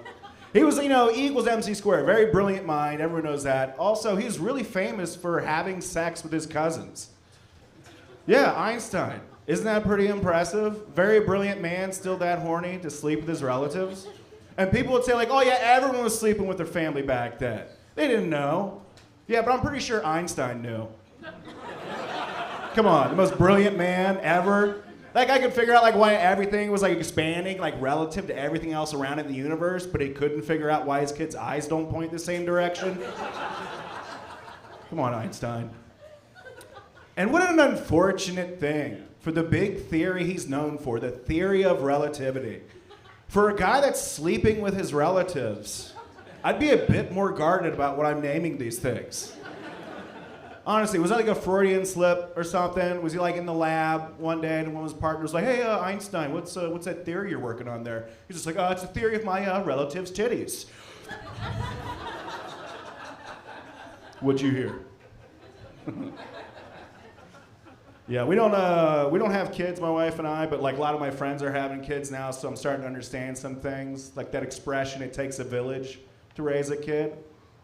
He was, you know, E equals MC squared. Very brilliant mind. Everyone knows that. Also, he's really famous for having sex with his cousins. Yeah, Einstein. Isn't that pretty impressive? Very brilliant man, still that horny to sleep with his relatives. And people would say like, oh yeah, everyone was sleeping with their family back then. They didn't know. Yeah, but I'm pretty sure Einstein knew. Come on, the most brilliant man ever. That guy could figure out like why everything was like expanding like relative to everything else around in the universe, but he couldn't figure out why his kids' eyes don't point the same direction. Come on, Einstein. And what an unfortunate thing for the big theory he's known for, the theory of relativity. For a guy that's sleeping with his relatives, I'd be a bit more guarded about what I'm naming these things. Honestly, was that like a Freudian slip or something? Was he like in the lab one day and one of his partners was like, hey, Einstein, what's that theory you're working on there? He's just like, it's a theory of my relatives' titties. What'd you hear? Yeah, we don't have kids, my wife and I, but like a lot of my friends are having kids now, so I'm starting to understand some things, like that expression, it takes a village to raise a kid.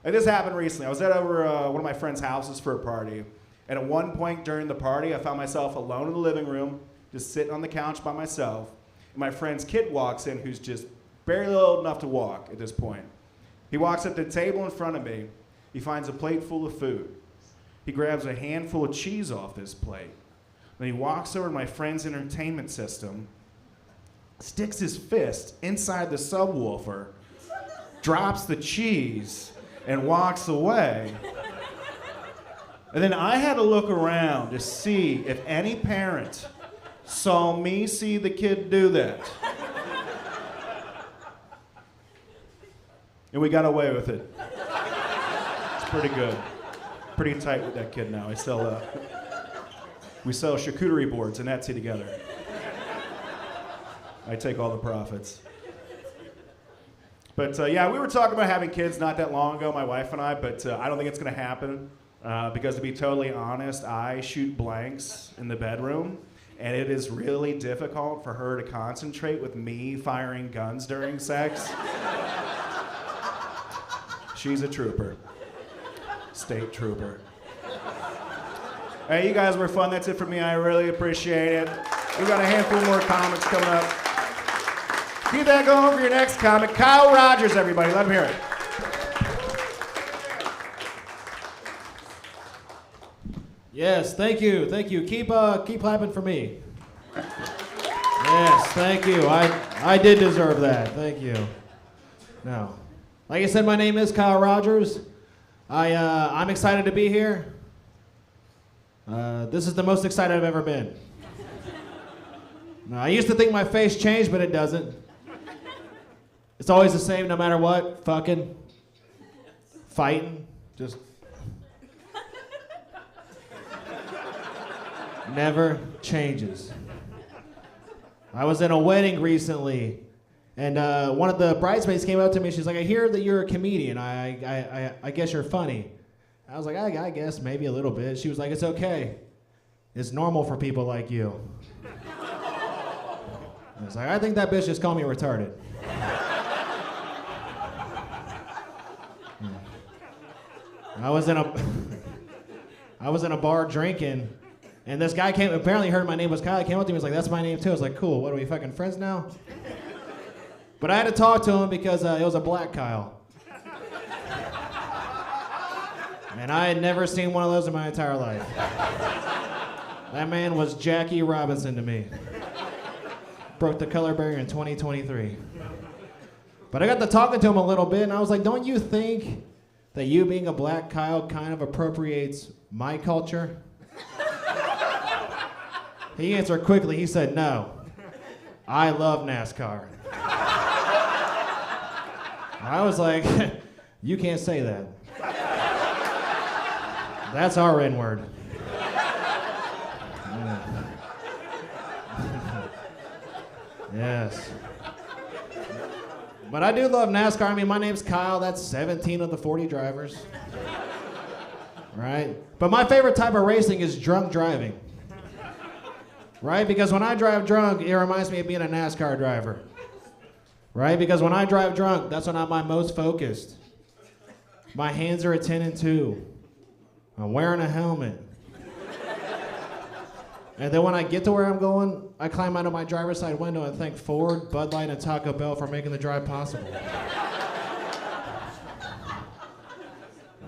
Like this happened recently. I was at over one of my friend's houses for a party, and at one point during the party, I found myself alone in the living room, just sitting on the couch by myself, and my friend's kid walks in, who's just barely old enough to walk at this point. He walks up to the table in front of me. He finds a plate full of food. He grabs a handful of cheese off this plate, Then he walks over to my friend's entertainment system, sticks his fist inside the subwoofer, drops the cheese, and walks away. And then I had to look around to see if any parent saw me see the kid do that. And we got away with it. It's pretty good. Pretty tight with that kid now. We sell charcuterie boards and Etsy together. I take all the profits. But yeah, we were talking about having kids not that long ago, my wife and I, but I don't think it's going to happen because to be totally honest, I shoot blanks in the bedroom, and it is really difficult for her to concentrate with me firing guns during sex. She's a trooper. State trooper. Hey, you guys were fun. That's it for me. I really appreciate it. We got a handful more comics coming up. Keep that going for your next comic. Kyle Rogers, everybody. Let him hear it. Yes, thank you. Thank you. Keep clapping for me. Yes, thank you. I did deserve that. Thank you. Now, like I said, my name is Kyle Rogers. I'm excited to be here. This is the most excited I've ever been. Now, I used to think my face changed, but it doesn't. It's always the same no matter what. Fucking. Fighting. Just. Never changes. I was in a wedding recently, and one of the bridesmaids came up to me. She's like, I hear that you're a comedian. I guess you're funny. I was like, I guess maybe a little bit. She was like, it's okay. It's normal for people like you. I was like, I think that bitch just called me retarded. I was in a bar drinking, and this guy apparently heard my name was Kyle. He came up to me and was like, that's my name too. I was like, cool, what are we fucking friends now? But I had to talk to him because it was a black Kyle. And I had never seen one of those in my entire life. That man was Jackie Robinson to me. Broke the color barrier in 2023. But I got to talking to him a little bit, and I was like, don't you think that you being a black Kyle kind of appropriates my culture? He answered quickly. He said, no. I love NASCAR. I was like, you can't say that. That's our N-word. Yes. But I do love NASCAR. I mean, my name's Kyle. That's 17 of the 40 drivers. Right? But my favorite type of racing is drunk driving. Right? Because when I drive drunk, it reminds me of being a NASCAR driver. Right? Because when I drive drunk, that's when I'm my most focused. My hands are at 10 and 2. I'm wearing a helmet. And then when I get to where I'm going, I climb out of my driver's side window and thank Ford, Bud Light, and Taco Bell for making the drive possible.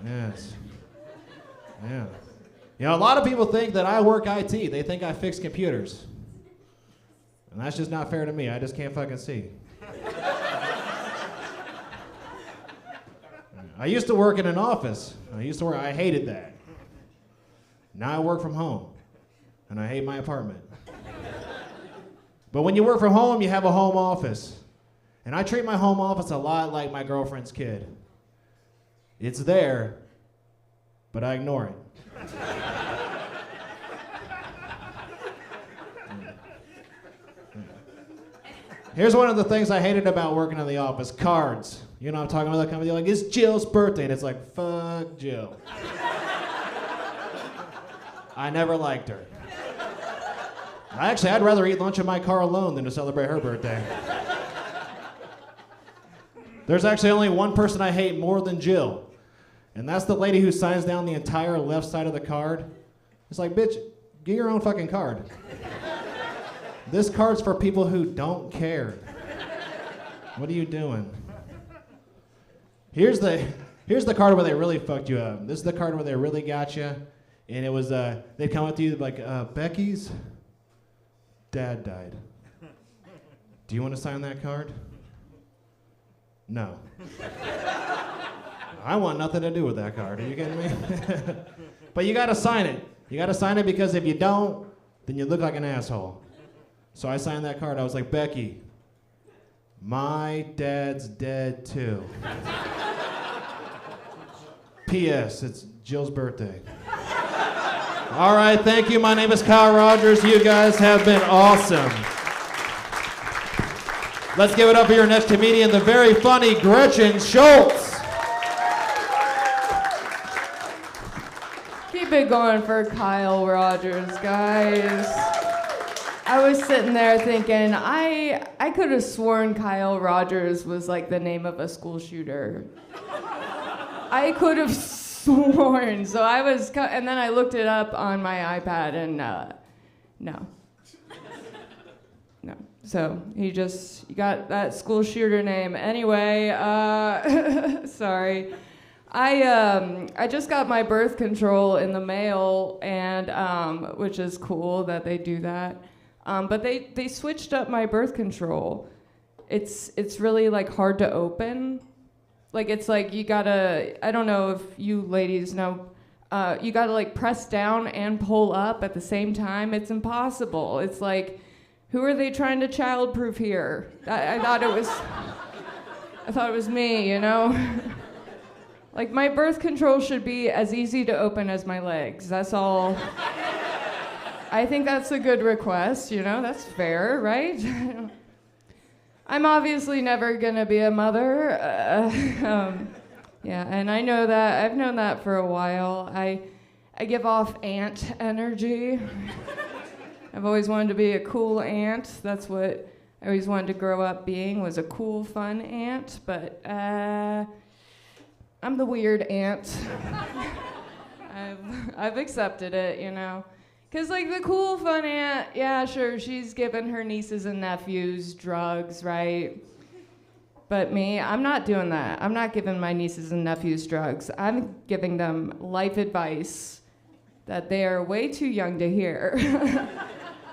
Yes. Yeah. You know, a lot of people think that I work IT. They think I fix computers. And that's just not fair to me. I just can't fucking see. I used to work in an office. I hated that. Now I work from home. And I hate my apartment. But when you work from home, you have a home office. And I treat my home office a lot like my girlfriend's kid. It's there, but I ignore it. Here's one of the things I hated about working in the office, cards. You know what I'm talking about? That company, like, it's Jill's birthday, and it's like, fuck Jill. I never liked her. I'd rather eat lunch in my car alone than to celebrate her birthday. There's actually only one person I hate more than Jill, and that's the lady who signs down the entire left side of the card. It's like, bitch, get your own fucking card. This card's for people who don't care. What are you doing? Here's the card where they really fucked you up. This is the card where they really got you. And it was, they'd come up to you like, Becky's dad died. Do you want to sign that card? No. I want nothing to do with that card. Are you kidding me? But you got to sign it. You got to sign it because if you don't, then you look like an asshole. So I signed that card. I was like, Becky, my dad's dead too. P.S. It's Jill's birthday. All right, thank you. My name is Kyle Rogers. You guys have been awesome. Let's give it up for your next comedian, the very funny Gretchen Schultz. Keep it going for Kyle Rogers, guys. I was sitting there thinking, I could have sworn Kyle Rogers was like the name of a school shooter. I could have sworn. So I was, and then I looked it up on my iPad, and no. So he got that school shooter name. Anyway, sorry. I just got my birth control in the mail, and which is cool that they do that. But they switched up my birth control. It's really like hard to open. Like it's like you gotta, I don't know if you ladies know, you gotta like press down and pull up at the same time. It's impossible. It's like, who are they trying to childproof here? I thought it was me, you know? Like my birth control should be as easy to open as my legs. That's all. I think that's a good request, you know? That's fair, right? I'm obviously never gonna be a mother. Yeah, and I know that. I've known that for a while. I give off aunt energy. I've always wanted to be a cool aunt. That's what I always wanted to grow up being, was a cool, fun aunt. But I'm the weird aunt. I've accepted it, you know. Because, like, the cool, fun aunt, yeah, sure, she's giving her nieces and nephews drugs, right? But me, I'm not doing that. I'm not giving my nieces and nephews drugs. I'm giving them life advice that they are way too young to hear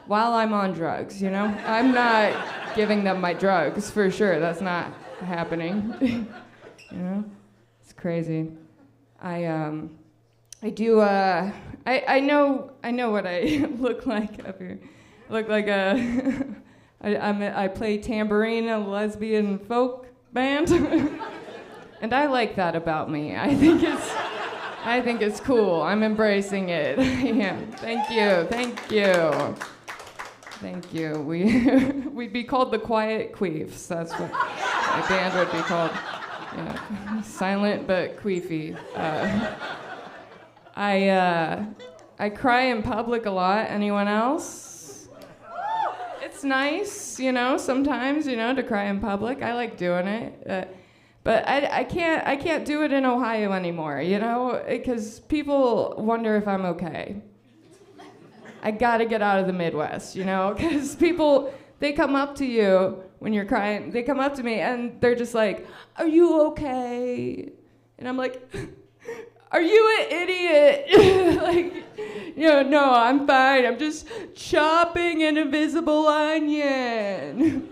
while I'm on drugs, you know? I'm not giving them my drugs, for sure. That's not happening. You know? It's crazy. I know what I look like up here. I look like I play tambourine in a lesbian folk band. And I like that about me. I think it's cool. I'm embracing it. Yeah. Thank you. We'd be called the Quiet Queefs. That's what my band would be called. Yeah. Silent but queefy. I cry in public a lot. Anyone else? It's nice, you know, sometimes, you know, to cry in public. I like doing it. But I can't do it in Ohio anymore, you know, because people wonder if I'm okay. I gotta get out of the Midwest, you know, because people, they come up to you when you're crying. They come up to me and they're just like, "Are you okay?" And I'm like, "Are you an idiot?" Like, you know, no, I'm fine. I'm just chopping an invisible onion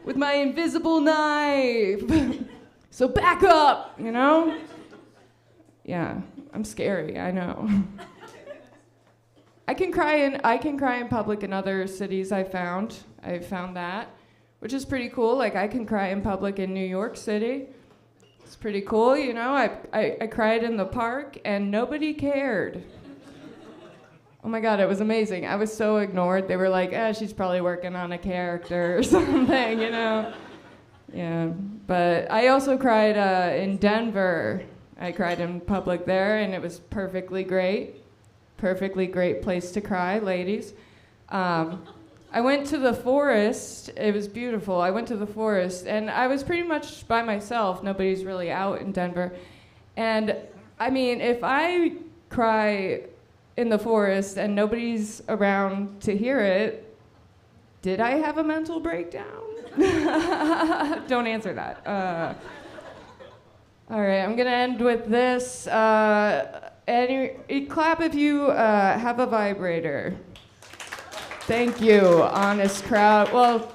with my invisible knife. So back up, you know? Yeah, I'm scary, I know. I can cry in public in other cities. I found that, which is pretty cool. Like I can cry in public in New York City. It's pretty cool, you know. I cried in the park and nobody cared. Oh my God, it was amazing. I was so ignored. They were like, she's probably working on a character or something, you know. Yeah, but I also cried in Denver. I cried in public there, and it was perfectly great. Perfectly great place to cry, ladies. I went to the forest. It was beautiful. I went to the forest, and I was pretty much by myself. Nobody's really out in Denver. And, I mean, if I cry in the forest and nobody's around to hear it, did I have a mental breakdown? Don't answer that. All right, I'm going to end with this. clap if you have a vibrator. Thank you, honest crowd. Well,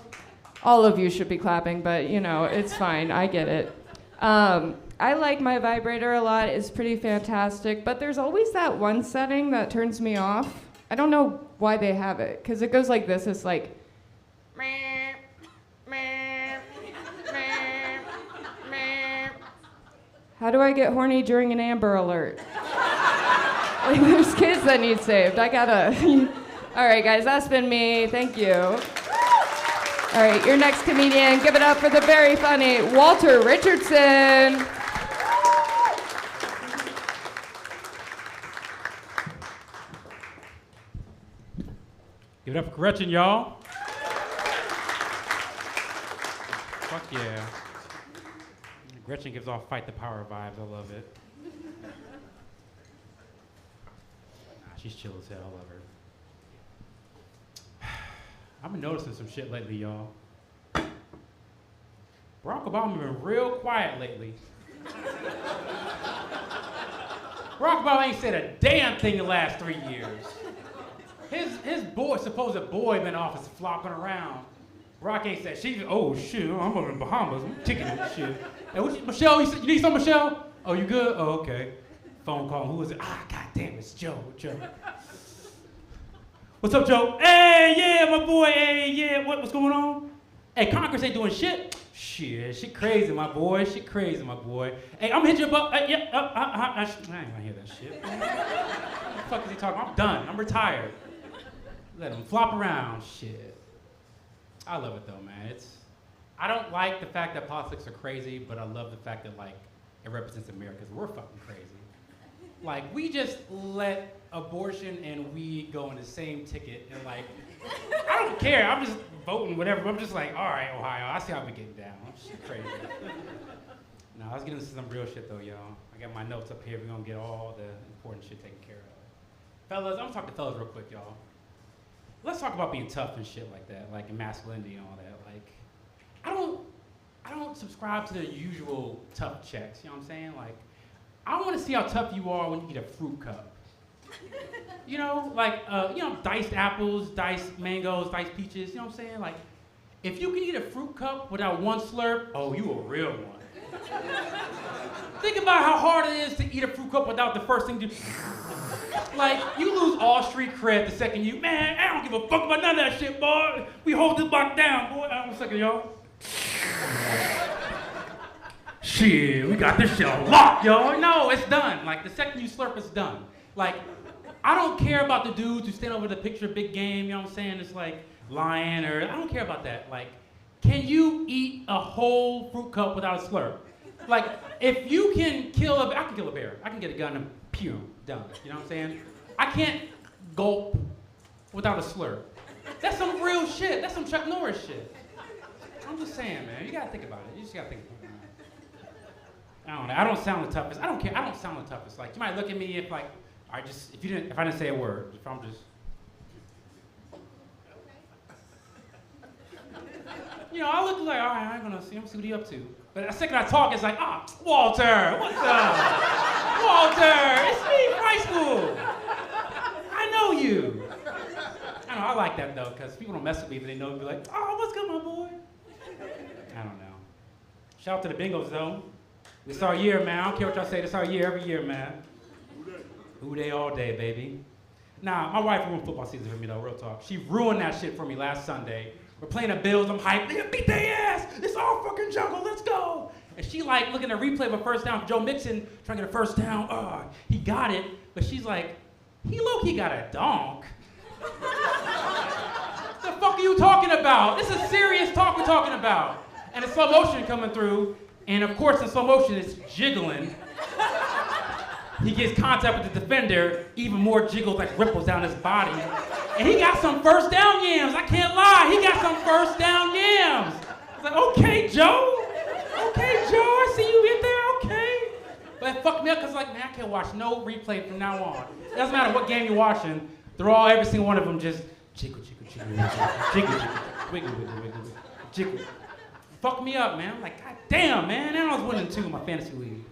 all of you should be clapping, but you know, it's fine. I get it. I like my vibrator a lot. It's pretty fantastic, but there's always that one setting that turns me off. I don't know why they have it, because it goes like this. It's like, meh, meh, meh, meh. How do I get horny during an Amber Alert? Like, there's kids that need saved. I gotta. All right, guys, that's been me. Thank you. All right, your next comedian, give it up for the very funny Walter Richardson. Give it up for Gretchen, y'all. Fuck yeah. Gretchen gives off fight the power vibes. I love it. She's chill as hell. I love her. I've been noticing some shit lately, y'all. Barack Obama been real quiet lately. Barack Obama ain't said a damn thing the last 3 years. His boy, supposed boy, been in office flopping around. Barack ain't said shit. Oh shit, I'm over in Bahamas. I'm ticking this shit. Hey, Michelle, you need some, Michelle? Oh, you good? Oh, okay. Phone call. Who is it? Ah, goddamn, it's Joe. What's up, Joe? Hey, yeah, my boy. Hey, yeah, what's going on? Hey, Congress ain't doing shit. Shit crazy, my boy. Shit crazy, my boy. Hey, I'm gonna hit you up. I ain't gonna hear that shit. What the fuck is he talking? I'm done. I'm retired. Let him flop around. Shit. I love it though, man. I don't like the fact that politics are crazy, but I love the fact that like it represents America. 'Cause we're fucking crazy. Like, we just let abortion and weed go in the same ticket, and like, I don't care. I'm just voting whatever. I'm just like, all right, Ohio, I see how we getting down. I'm just crazy. No, I was getting into some real shit though, y'all. I got my notes up here. We're gonna get all the important shit taken care of. Fellas, I'm gonna talk to fellas real quick, y'all. Let's talk about being tough and shit like that, like in masculinity and all that. Like, I don't subscribe to the usual tough checks. You know what I'm saying? Like, I want to see how tough you are when you eat a fruit cup. You know, like, diced apples, diced mangoes, diced peaches, you know what I'm saying? Like, if you can eat a fruit cup without one slurp, oh, you a real one. Think about how hard it is to eat a fruit cup without the first thing you do. Like, you lose all street cred the second you, man, I don't give a fuck about none of that shit, boy. We hold this block down, boy. Hold on a second, y'all. Shit, we got this shit on lock, yo. No, it's done. Like, the second you slurp, it's done. Like, I don't care about the dudes who stand over the picture big game, you know what I'm saying? It's like lion or, I don't care about that. Like, can you eat a whole fruit cup without a slurp? Like, if you can kill a bear, I can kill a bear. I can get a gun and pew, done. You know what I'm saying? I can't gulp without a slurp. That's some real shit. That's some Chuck Norris shit. I'm just saying, man. You gotta think about it. You just gotta think about it. I don't know. I don't sound the toughest. I don't care. I don't sound the toughest. Like, you might look at me if like, if I didn't say a word, if I'm just. You know, I look like, all right, I ain't gonna see him, see what he up to. But the second I talk, it's like, Walter, what's up? Walter, it's me from high school. I know you. I know, I like that though, because people don't mess with me, but they know, be like, oh, what's good, my boy? I don't know. Shout out to the Bengals though. This our year, man. I don't care what y'all say, this our year, every year, man. Who they all day, baby. Nah, my wife ruined football season for me though, real talk. She ruined that shit for me last Sunday. We're playing the Bills, I'm hyped, they beat their ass! It's all fucking jungle, let's go! And she like looking at a replay of a first down, Joe Mixon trying to get a first down, he got it, but she's like, he got a donk. The fuck are you talking about? This is serious talk we're talking about. And it's slow motion coming through, and of course in slow motion it's jiggling. He gets contact with the defender, even more jiggles like ripples down his body. And he got some first down yams, I can't lie, he got some first down yams. I was like, okay, Joe, I see you in there, okay. But it fucked me up because like, man, I can't watch no replay from now on. It doesn't matter what game you're watching, every single one of them just jiggle, wiggle, jiggle. Fuck me up, man. I'm like, god damn, man, and I was winning too in my fantasy league.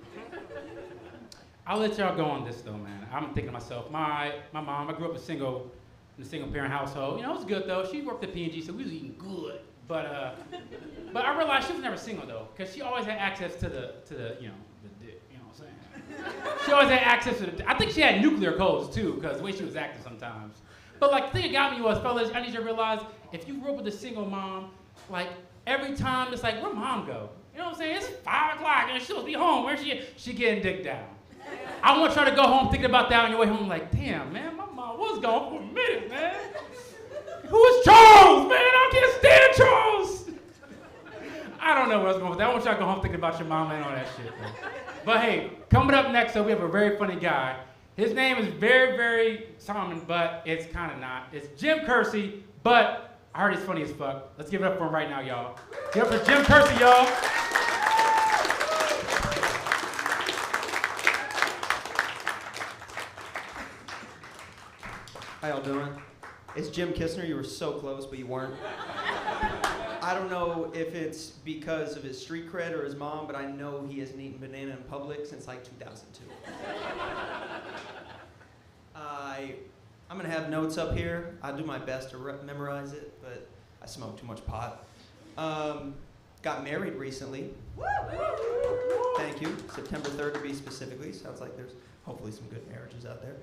I'll let y'all go on this though, man. I'm thinking to myself, my mom, I grew up in a single parent household. You know, it was good though. She worked at P&G, so we was eating good. But I realized she was never single though, because she always had access to the you know, the dick. You know what I'm saying? She always had access to the. I think she had nuclear codes too, because the way she was acting sometimes. But like the thing that got me was, fellas, I need you to realize if you grew up with a single mom, like every time it's like, where'd mom go? You know what I'm saying? It's 5 o'clock and she's supposed to be home. Where's she at? She getting dick down. I want y'all to go home thinking about that on your way home, like, damn, man, my mom was gone for a minute, man. Who is Charles, man? I can't stand Charles. I don't know where I was going with that. I want y'all to go home thinking about your mom and all that shit, man. But hey, coming up next, so we have a very funny guy. His name is very, very common, but it's kind of not. It's Jim Kersey, but I heard he's funny as fuck. Let's give it up for him right now, y'all. Give it up for Jim Kersey, y'all. How y'all doing? It's Jim Kistner. You were so close, but you weren't. I don't know if it's because of his street cred or his mom, but I know he hasn't eaten banana in public since like 2002. I'm gonna have notes up here. I'll do my best to memorize it, but I smoke too much pot. Got married recently. Thank you. September 3rd to be specifically. Sounds like there's hopefully some good marriages out there.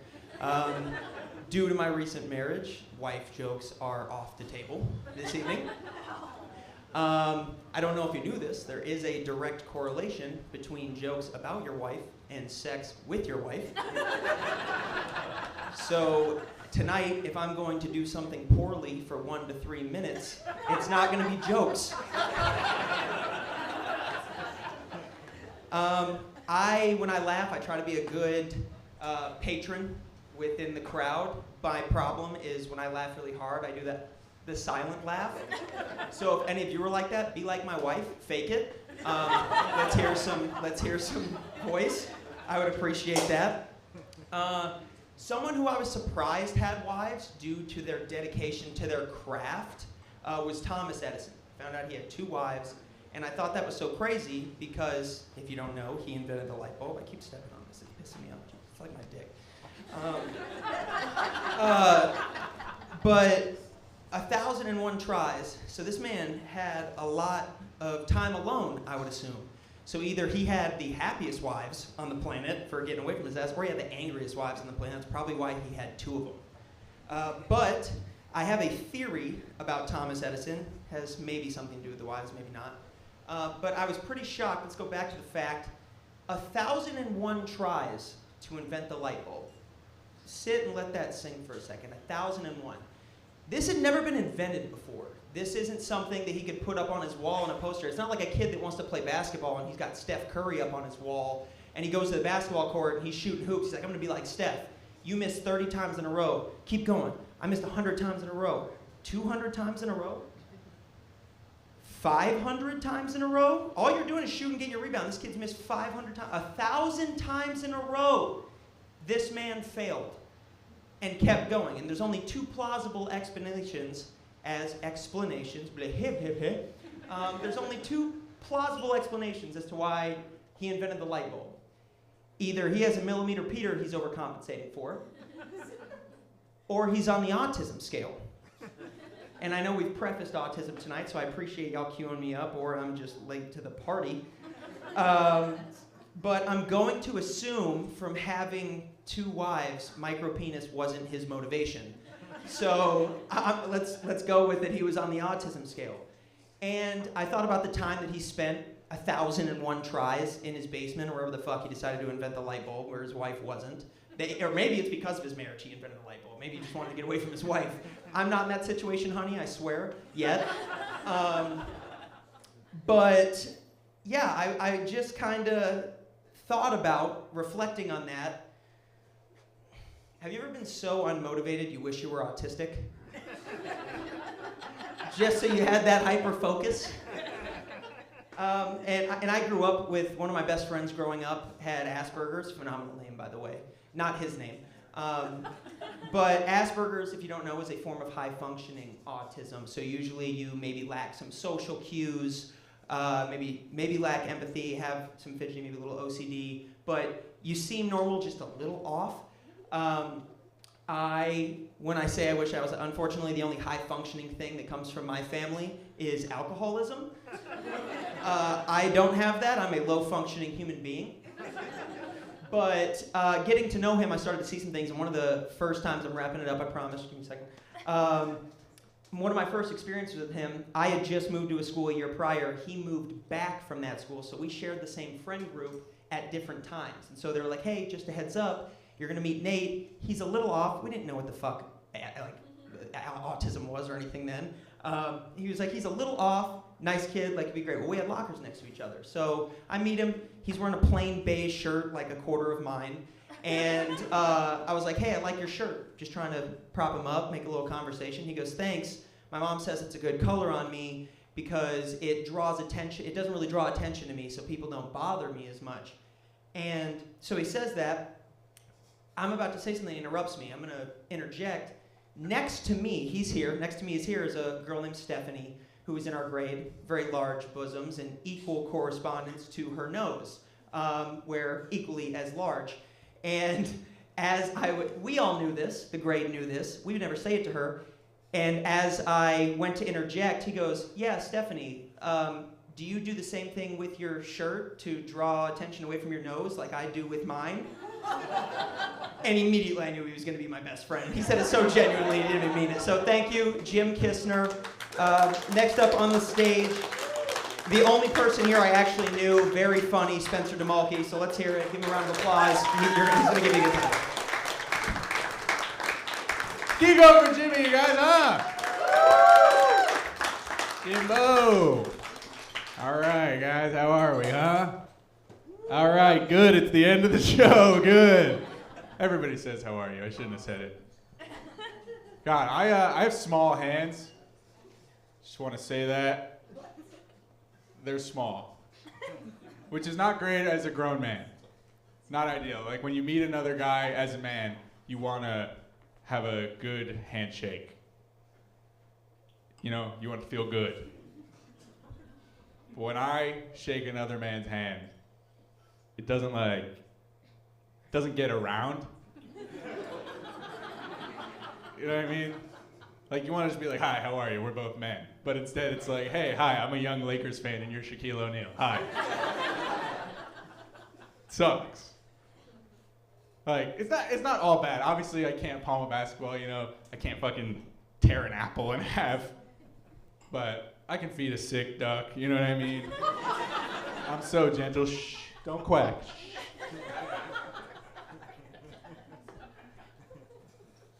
Due to my recent marriage, wife jokes are off the table this evening. I don't know if you knew this, there is a direct correlation between jokes about your wife and sex with your wife. So tonight, if I'm going to do something poorly for 1 to 3 minutes, it's not going to be jokes. When I laugh, I try to be a good patron within the crowd. My problem is when I laugh really hard, I do the silent laugh. So if any of you were like that, be like my wife, fake it. Let's hear some voice. I would appreciate that. Someone who I was surprised had wives due to their dedication to their craft was Thomas Edison. Found out he had 2 wives, and I thought that was so crazy because, if you don't know, he invented the light bulb. I keep stepping on this, it's pissing me off. It's like my dick. But 1,001 tries, so this man had a lot of time alone, I would assume. So either he had the happiest wives on the planet for getting away from his ass, or he had the angriest wives on the planet. That's probably why he had 2 of them. But I have a theory about Thomas Edison. Has maybe something to do with the wives, maybe not. But I was pretty shocked. Let's go back to the fact. 1,001 tries to invent the light bulb. Sit and let that sink for a second. 1,001. This had never been invented before. This isn't something that he could put up on his wall on a poster. It's not like a kid that wants to play basketball and he's got Steph Curry up on his wall and he goes to the basketball court and he's shooting hoops. He's like, I'm gonna be like Steph. You missed 30 times in a row. Keep going. I missed 100 times in a row. 200 times in a row? 500 times in a row? All you're doing is shoot and get your rebound. This kid's missed 500 times. 1,000 times in a row. This man failed and kept going. And there's only 2 plausible explanations as explanations. There's only 2 plausible explanations as to why he invented the light bulb. Either he has a millimeter Peter he's overcompensating for, or he's on the autism scale. And I know we've prefaced autism tonight, so I appreciate y'all queuing me up, or I'm just late to the party. But I'm going to assume from having 2 wives, micropenis wasn't his motivation. So let's go with it. He was on the autism scale. And I thought about the time that he spent 1,001 tries in his basement or wherever the fuck he decided to invent the light bulb where his wife wasn't. Or maybe it's because of his marriage he invented the light bulb. Maybe he just wanted to get away from his wife. I'm not in that situation, honey, I swear, yet. But yeah, I just kind of thought about reflecting on that. Have you ever been so unmotivated you wish you were autistic? Just so you had that hyper focus? And I grew up with one of my best friends growing up had Asperger's, phenomenal name by the way, not his name. But Asperger's, if you don't know, is a form of high functioning autism. So usually you maybe lack some social cues, maybe lack empathy, have some fidgety, maybe a little OCD, but you seem normal, just a little off. When I say I wish I was, unfortunately, the only high-functioning thing that comes from my family is alcoholism. I don't have that. I'm a low-functioning human being. But getting to know him, I started to see some things. And one of the first times, I'm wrapping it up, I promise. Give me a second. One of my first experiences with him, I had just moved to a school a year prior. He moved back from that school, so we shared the same friend group at different times. And so they were like, hey, just a heads up, you're going to meet Nate. He's a little off. We didn't know what the fuck autism was or anything then. He was like, he's a little off, nice kid, like, it'd be great. Well, we had lockers next to each other. So I meet him. He's wearing a plain beige shirt, like a quarter of mine. And I was like, hey, I like your shirt. Just trying to prop him up, make a little conversation. He goes, thanks. My mom says it's a good color on me because it draws attention. It doesn't really draw attention to me, so people don't bother me as much. And so he says that. I'm about to say something that interrupts me. I'm going to interject. Next to me is a girl named Stephanie, who is in our grade, very large bosoms and equal correspondence to her nose, where equally as large. And we all knew this, the grade knew this, we would never say it to her. And as I went to interject, he goes, yeah, Stephanie, do you do the same thing with your shirt to draw attention away from your nose like I do with mine? And immediately I knew he was going to be my best friend. He said it so genuinely, he didn't even mean it. So thank you, Jim Kistner. Next up on the stage, the only person here I actually knew, very funny, Spencer DeMalke. So let's hear it. Give him a round of applause. He's going to give you a good time. Keep going for Jimmy, you guys, huh? Jimbo. All right, guys, how are we, huh? All right, good. It's the end of the show. Good. Everybody says, how are you? I shouldn't have said it. God, I have small hands. Just want to say that. They're small, which is not great as a grown man. Not ideal. Like when you meet another guy as a man, you want to have a good handshake. You know, you want to feel good. But when I shake another man's hand, it doesn't get around. You know what I mean? Like you want to just be like, hi, how are you? We're both men. But instead it's like, hey, hi, I'm a young Lakers fan and you're Shaquille O'Neal. Hi. Sucks. Like, it's not all bad. Obviously, I can't palm a basketball, you know. I can't fucking tear an apple in half. But I can feed a sick duck, you know what I mean? I'm so gentle. Shh, don't quack.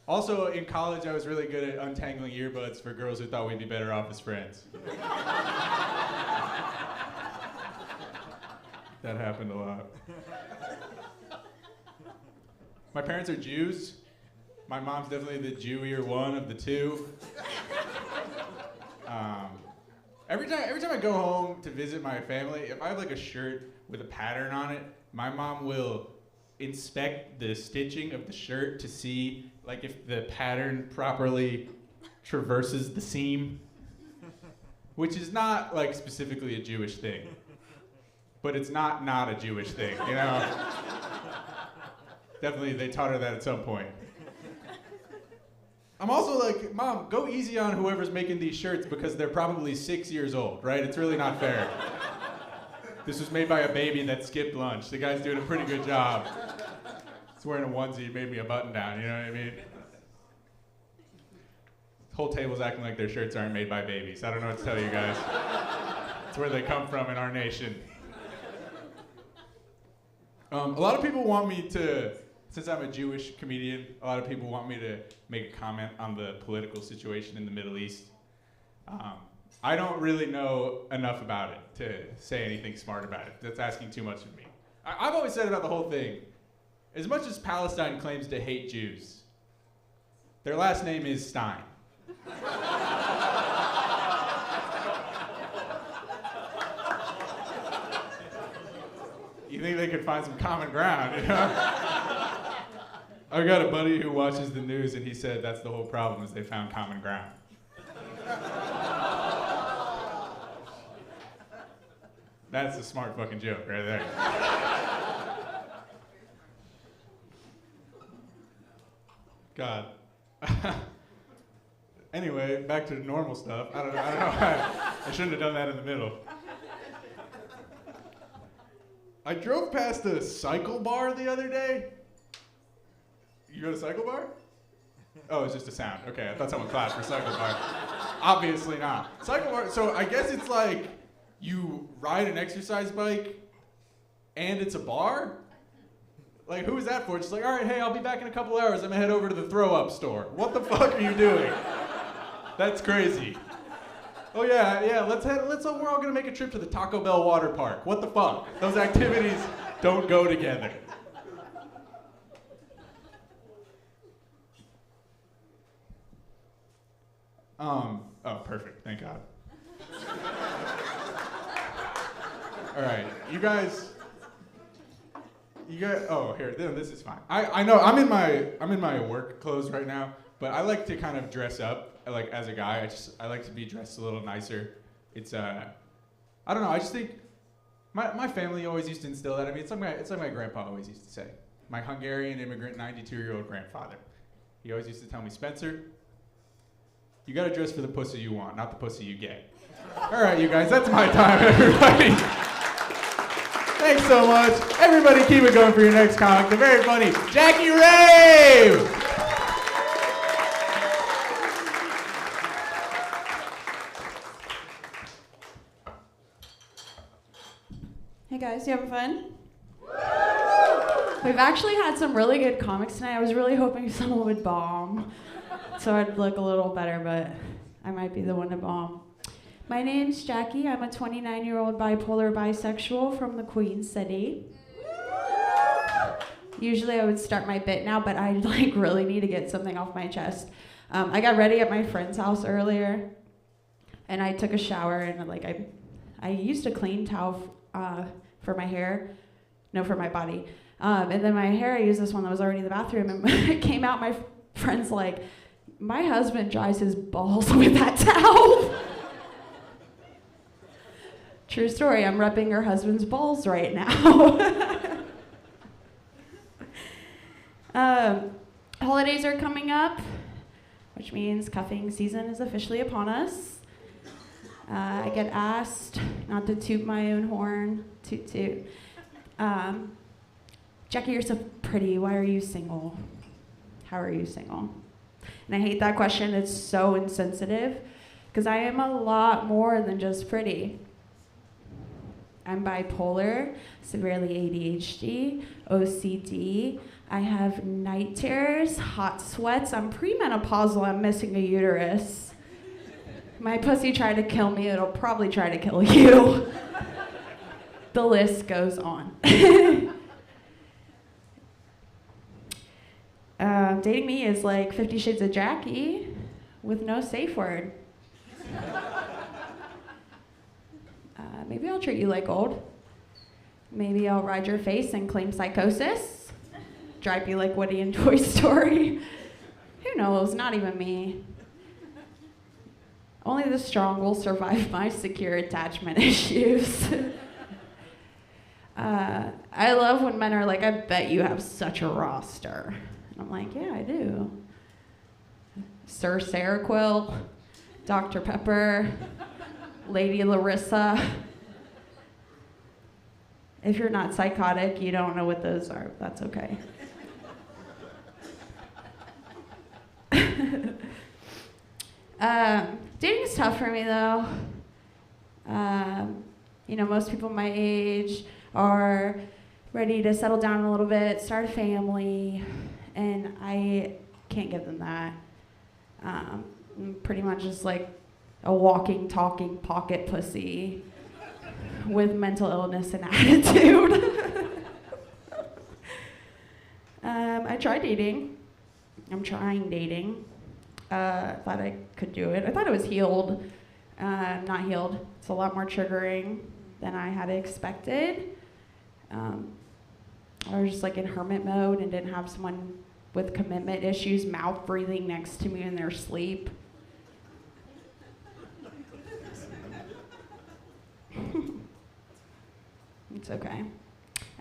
Also, in college, I was really good at untangling earbuds for girls who thought we'd be better off as friends. That happened a lot. My parents are Jews. My mom's definitely the Jewier one of the two. Every time I go home to visit my family, if I have like a shirt with a pattern on it, my mom will inspect the stitching of the shirt to see like if the pattern properly traverses the seam, which is not like specifically a Jewish thing, but it's not a Jewish thing, you know? Definitely, they taught her that at some point. I'm also like, Mom, go easy on whoever's making these shirts because they're probably 6 years old, right? It's really not fair. This was made by a baby that skipped lunch. The guy's doing a pretty good job. He's wearing a onesie, made me a button down, you know what I mean? The whole table's acting like their shirts aren't made by babies. I don't know what to tell you guys. It's where they come from in our nation. A lot of people want me to, since I'm a Jewish comedian, a lot of people want me to make a comment on the political situation in the Middle East. I don't really know enough about it to say anything smart about it. That's asking too much of me. I've always said about the whole thing, as much as Palestine claims to hate Jews, their last name is Stein. You think they could find some common ground, you know? I got a buddy who watches the news and he said that's the whole problem is they found common ground. That's a smart fucking joke right there. God. Anyway, back to the normal stuff. I don't know. I shouldn't have done that in the middle. I drove past a cycle bar the other day. You go to cycle bar? Oh, it's just a sound. Okay, I thought someone clapped for cycle bar. Obviously not. Cycle bar, so I guess it's like you ride an exercise bike and it's a bar? Like, who is that for? It's just like, all right, hey, I'll be back in a couple hours. I'm gonna head over to the throw-up store. What the fuck are you doing? That's crazy. Oh yeah, we're all gonna make a trip to the Taco Bell water park. What the fuck? Those activities don't go together. Oh, perfect, thank God. All right, you guys, oh, here, this is fine. I know, I'm in my work clothes right now, but I like to kind of dress up, like, as a guy. I like to be dressed a little nicer. It's, I don't know, I just think, my family always used to instill that in me. It's like my grandpa always used to say. My Hungarian immigrant, 92-year-old grandfather. He always used to tell me, Spencer, you gotta dress for the pussy you want, not the pussy you get. All right, you guys, that's my time, everybody. Thanks so much. Everybody keep it going for your next comic. The very funny Jackie Rave! Hey guys, you having fun? We've actually had some really good comics tonight. I was really hoping someone would bomb, so I'd look a little better, but I might be the one to bomb. My name's Jackie. I'm a 29-year-old bipolar bisexual from the Queen City. Usually I would start my bit now, but I really need to get something off my chest. I got ready at my friend's house earlier, and I took a shower, and I used a clean towel for my hair, no, for my body. And then my hair, I used this one that was already in the bathroom, and when it came out, my friend's like, my husband dries his balls with that towel. True story, I'm repping her husband's balls right now. Holidays are coming up, which means cuffing season is officially upon us. I get asked not to toot my own horn, toot toot. Jackie, you're so pretty, why are you single? How are you single? And I hate that question, it's so insensitive, because I am a lot more than just pretty. I'm bipolar, severely ADHD, OCD, I have night terrors, hot sweats, I'm premenopausal, I'm missing a uterus. My pussy tried to kill me, it'll probably try to kill you. The list goes on. Dating me is like 50 Shades of Jackie with no safe word. Maybe I'll treat you like gold. Maybe I'll ride your face and claim psychosis. Drive you like Woody in Toy Story. Who knows? Not even me. Only the strong will survive my secure attachment issues. I love when men are like, I bet you have such a roster. And I'm like, yeah, I do. Sir Seroquel, Dr. Pepper, Lady Larissa. If you're not psychotic, you don't know what those are. That's okay. Dating is tough for me, though. Most people my age are ready to settle down a little bit, start a family, and I can't give them that. I'm pretty much just like a walking, talking pocket pussy with mental illness and attitude. I tried dating. I'm trying dating. Thought I could do it. I thought it was healed. Not healed. It's a lot more triggering than I had expected. I was just like in hermit mode and didn't have someone with commitment issues mouth breathing next to me in their sleep. It's okay.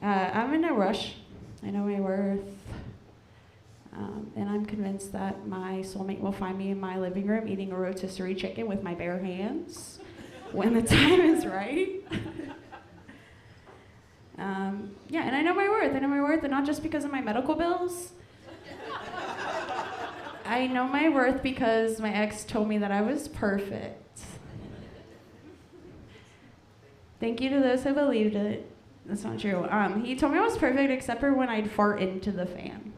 I'm in no rush. I know my worth. And I'm convinced that my soulmate will find me in my living room eating a rotisserie chicken with my bare hands when the time is right. Yeah, and I know my worth. I know my worth, and not just because of my medical bills. I know my worth because my ex told me that I was perfect. Thank you to those who believed it. That's not true. He told me I was perfect except for when I'd fart into the fan.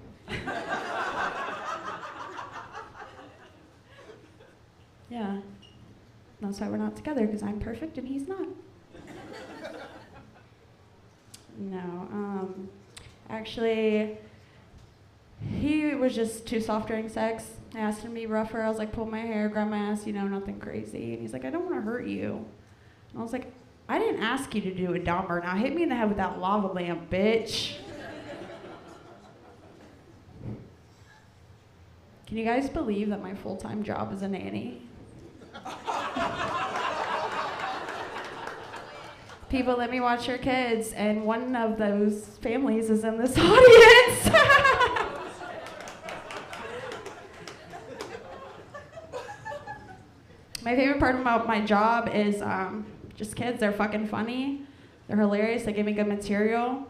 Yeah. That's why we're not together, because I'm perfect and he's not. No. Actually, he was just too soft during sex. I asked him to be rougher. I was like, pull my hair, grab my ass, nothing crazy. And he's like, I don't want to hurt you. And I was like, I didn't ask you to do it, Dahmer. Now hit me in the head with that lava lamp, bitch. Can you guys believe that my full-time job is a nanny? People let me watch your kids, and one of those families is in this audience. My favorite part about my job is just kids. They're fucking funny. They're hilarious. They give me good material.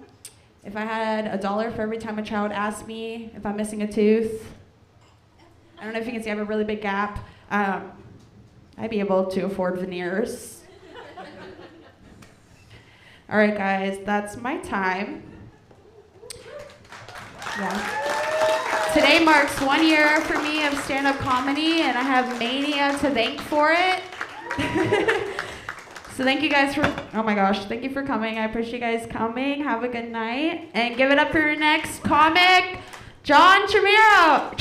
If I had $1 for every time a child asked me if I'm missing a tooth, I don't know if you can see I have a really big gap. I'd be able to afford veneers. All right, guys, that's my time. Yeah. Today marks 1 year for me of stand-up comedy, and I have Mania to thank for it. So thank you guys for, oh my gosh, thank you for coming. I appreciate you guys coming. Have a good night. And give it up for your next comic, John Tremarco.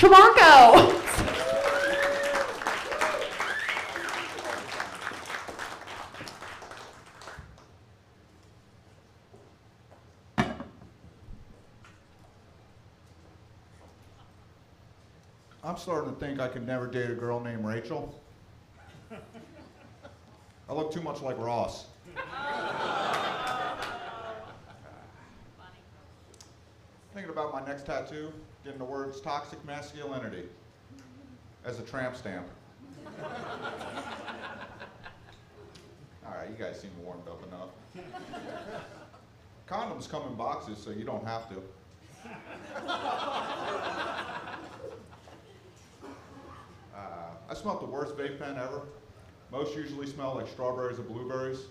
I'm starting to think I could never date a girl named Rachel. I look too much like Ross. Thinking about my next tattoo, getting the words toxic masculinity as a tramp stamp. All right, you guys seem warmed up enough. Condoms come in boxes, so you don't have to. I smelled the worst vape pen ever. Most usually smell like strawberries or blueberries.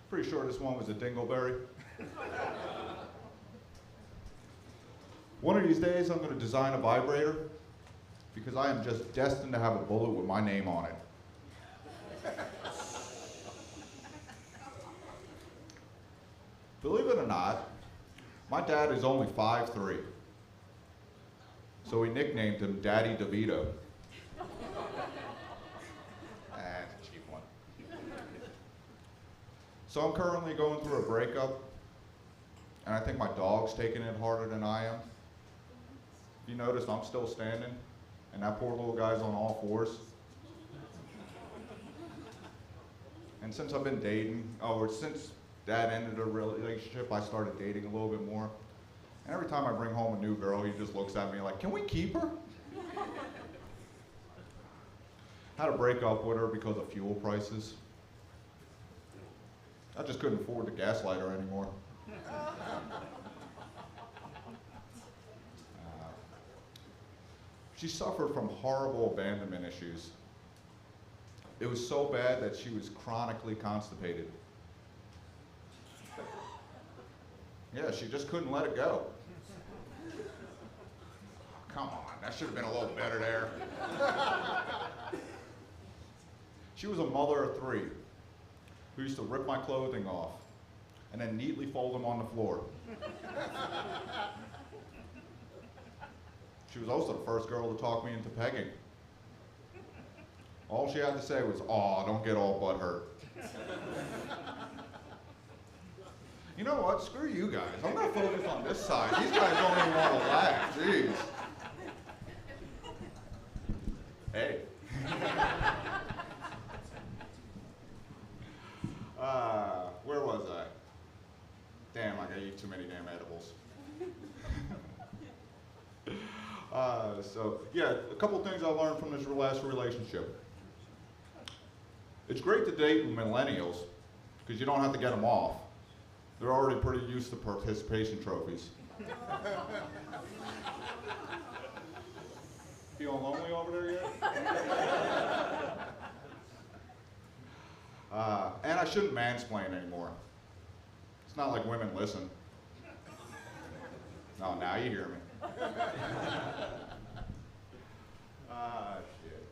Pretty sure this one was a dingleberry. One of these days I'm going to design a vibrator because I am just destined to have a bullet with my name on it. Believe it or not, my dad is only 5'3", so we nicknamed him Daddy DeVito. That's a cheap one. So I'm currently going through a breakup, and I think my dog's taking it harder than I am. You notice I'm still standing, and that poor little guy's on all fours. And since I've been dating, since Dad ended a relationship, I started dating a little bit more. And every time I bring home a new girl, he just looks at me like, can we keep her? I had to break up with her because of fuel prices. I just couldn't afford to gaslight her anymore. She suffered from horrible abandonment issues. It was so bad that she was chronically constipated. Yeah, she just couldn't let it go. Come on, that should have been a little better there. She was a mother of 3 who used to rip my clothing off and then neatly fold them on the floor. She was also the first girl to talk me into pegging. All she had to say was, "Aw, don't get all butthurt." You know what? Screw you guys. I'm gonna focus on this side. These guys don't even want to laugh. Jeez. Hey. Where was I? Damn, I ate too many damn edibles. So yeah, a couple things I learned from this last relationship. It's great to date millennials because you don't have to get them off. They're already pretty used to participation trophies. Feeling lonely over there yet? And I shouldn't mansplain anymore. It's not like women listen. No, now you hear me. Shit.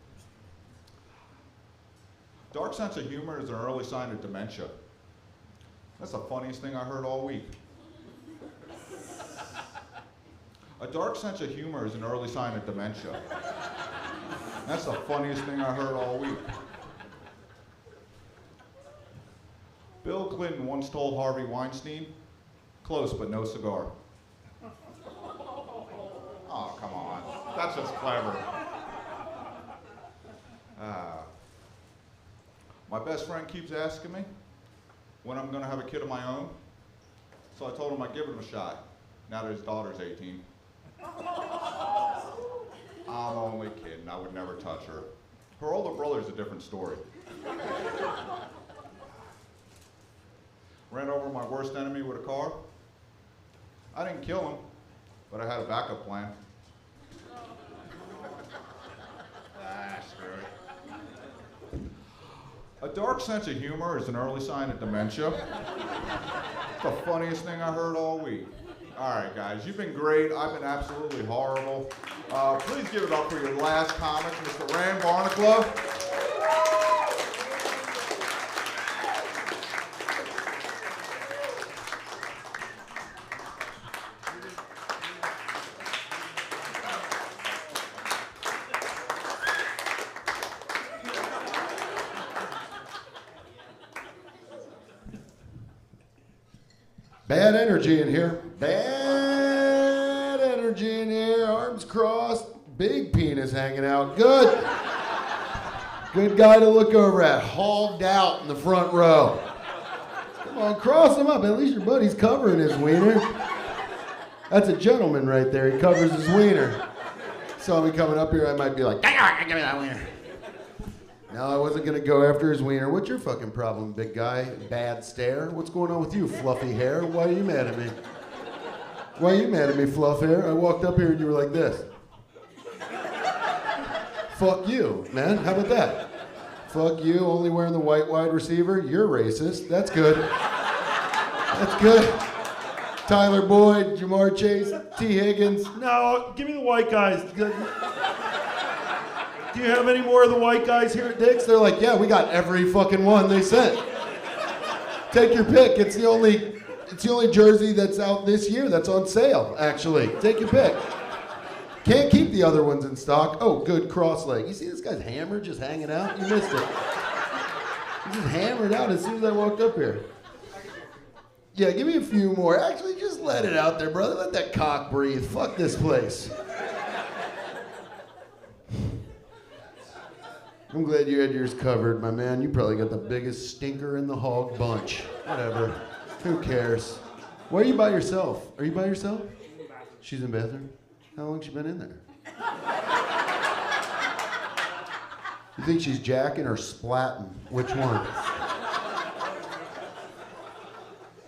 Dark sense of humor is an early sign of dementia. That's the funniest thing I heard all week. A dark sense of humor is an early sign of dementia. That's the funniest thing I heard all week. Bill Clinton once told Harvey Weinstein, close but no cigar. Oh, come on. That's just clever. My best friend keeps asking me when I'm going to have a kid of my own. So I told him I'd give him a shot, now that his daughter's 18. I'm only kidding. I would never touch her. Her older brother's a different story. Ran over my worst enemy with a car. I didn't kill him, but I had a backup plan. Screw it. A dark sense of humor is an early sign of dementia. It's the funniest thing I heard all week. All right, guys, you've been great. I've been absolutely horrible. Please give it up for your last comic, Mr. Rand Barnacle. Bad energy in here. Bad energy in here. Arms crossed. Big penis hanging out. Good. Good guy to look over at. Hogged out in the front row. Come on, cross him up. At least your buddy's covering his wiener. That's a gentleman right there. He covers his wiener. Saw me coming up here, I might be like, give me that wiener. No, I wasn't gonna go after his wiener. What's your fucking problem, big guy? Bad stare? What's going on with you, fluffy hair? Why are you mad at me? Why are you mad at me, fluff hair? I walked up here and you were like this. Fuck you, man. How about that? Fuck you, only wearing the white wide receiver? You're racist. That's good. That's good. Tyler Boyd, Jamar Chase, T. Higgins. No, give me the white guys. Do you have any more of the white guys here at Dick's? They're like, yeah, we got every fucking one they sent. Take your pick. It's the only jersey that's out this year that's on sale, actually. Take your pick. Can't keep the other ones in stock. Oh, good cross leg. You see this guy's hammer just hanging out? You missed it. He just hammered out as soon as I walked up here. Yeah, give me a few more. Actually, just let it out there, brother. Let that cock breathe. Fuck this place. I'm glad you had yours covered, my man. You probably got the biggest stinker in the hog bunch. Whatever. Who cares? Why are you by yourself? Are you by yourself? She's in the bathroom? How long has she been in there? You think she's jacking or splatting? Which one?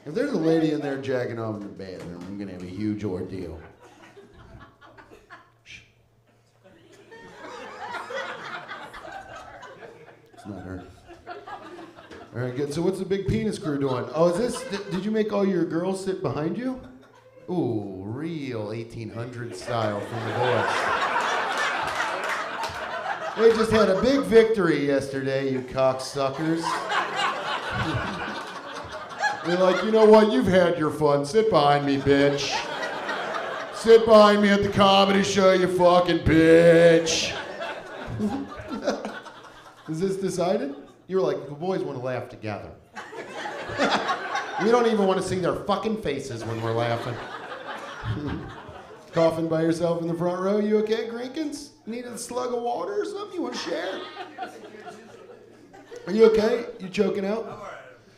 If there's a lady in there jacking off in the bathroom, I'm gonna have a huge ordeal. It's not her. All right, good. So what's the big penis crew doing? Oh, is this, did you make all your girls sit behind you? Ooh, real 1800s style from the boys. They just had a big victory yesterday, you cocksuckers. They're like, you know what? You've had your fun. Sit behind me, bitch. Sit behind me at the comedy show, you fucking bitch. Is this decided? You were like, the boys want to laugh together. We don't even want to see their fucking faces when we're laughing. Coughing by yourself in the front row. You okay, Grinkins? Need a slug of water or something? You want to share? Are you okay? You choking out?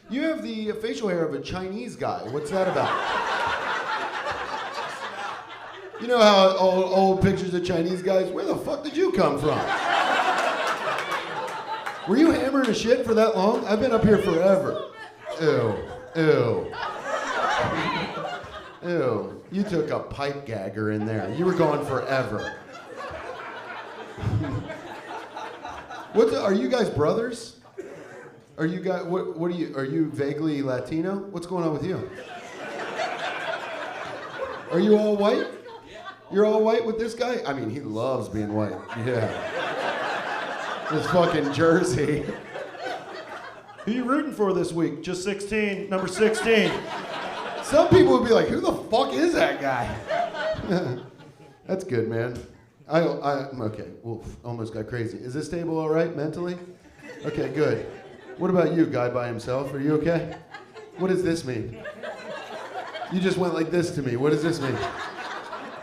You have the facial hair of a Chinese guy. What's that about? You know how old pictures of Chinese guys, where the fuck did you come from? Were you hammering a shit for that long? I've been up here forever. Ew. Ew. You took a pipe gagger in there. You were going forever. Are you guys brothers? Are you guys, what are you, are you vaguely Latino? What's going on with you? Are you all white? You're all white with this guy? I mean, he loves being white. Yeah. This fucking jersey. Who you rooting for this week? Just 16, number 16. Some people would be like, who the fuck is that guy? That's good, man. I'm okay. Oof, almost got crazy. Is this table all right mentally? Okay, good. What about you, guy by himself? Are you okay? What does this mean? You just went like this to me. What does this mean?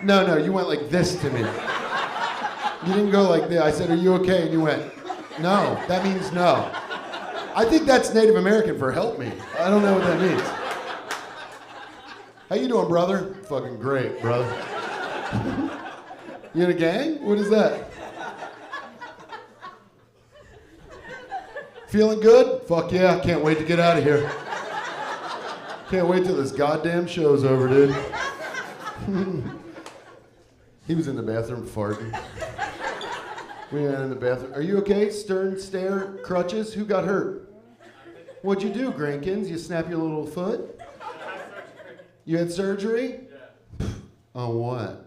No, you went like this to me. You didn't go like this. I said, are you okay? And you went, no. That means no. I think that's Native American for help me. I don't know what that means. How you doing, brother? Fucking great, brother. You in a gang? What is that? Feeling good? Fuck yeah, can't wait to get out of here. Can't wait till this goddamn show's over, dude. He was in the bathroom farting. We went in the bathroom. Are you okay? Stern stare, crutches? Who got hurt? What'd you do, Grankins? You snap your little foot? You had surgery? Yeah. On what?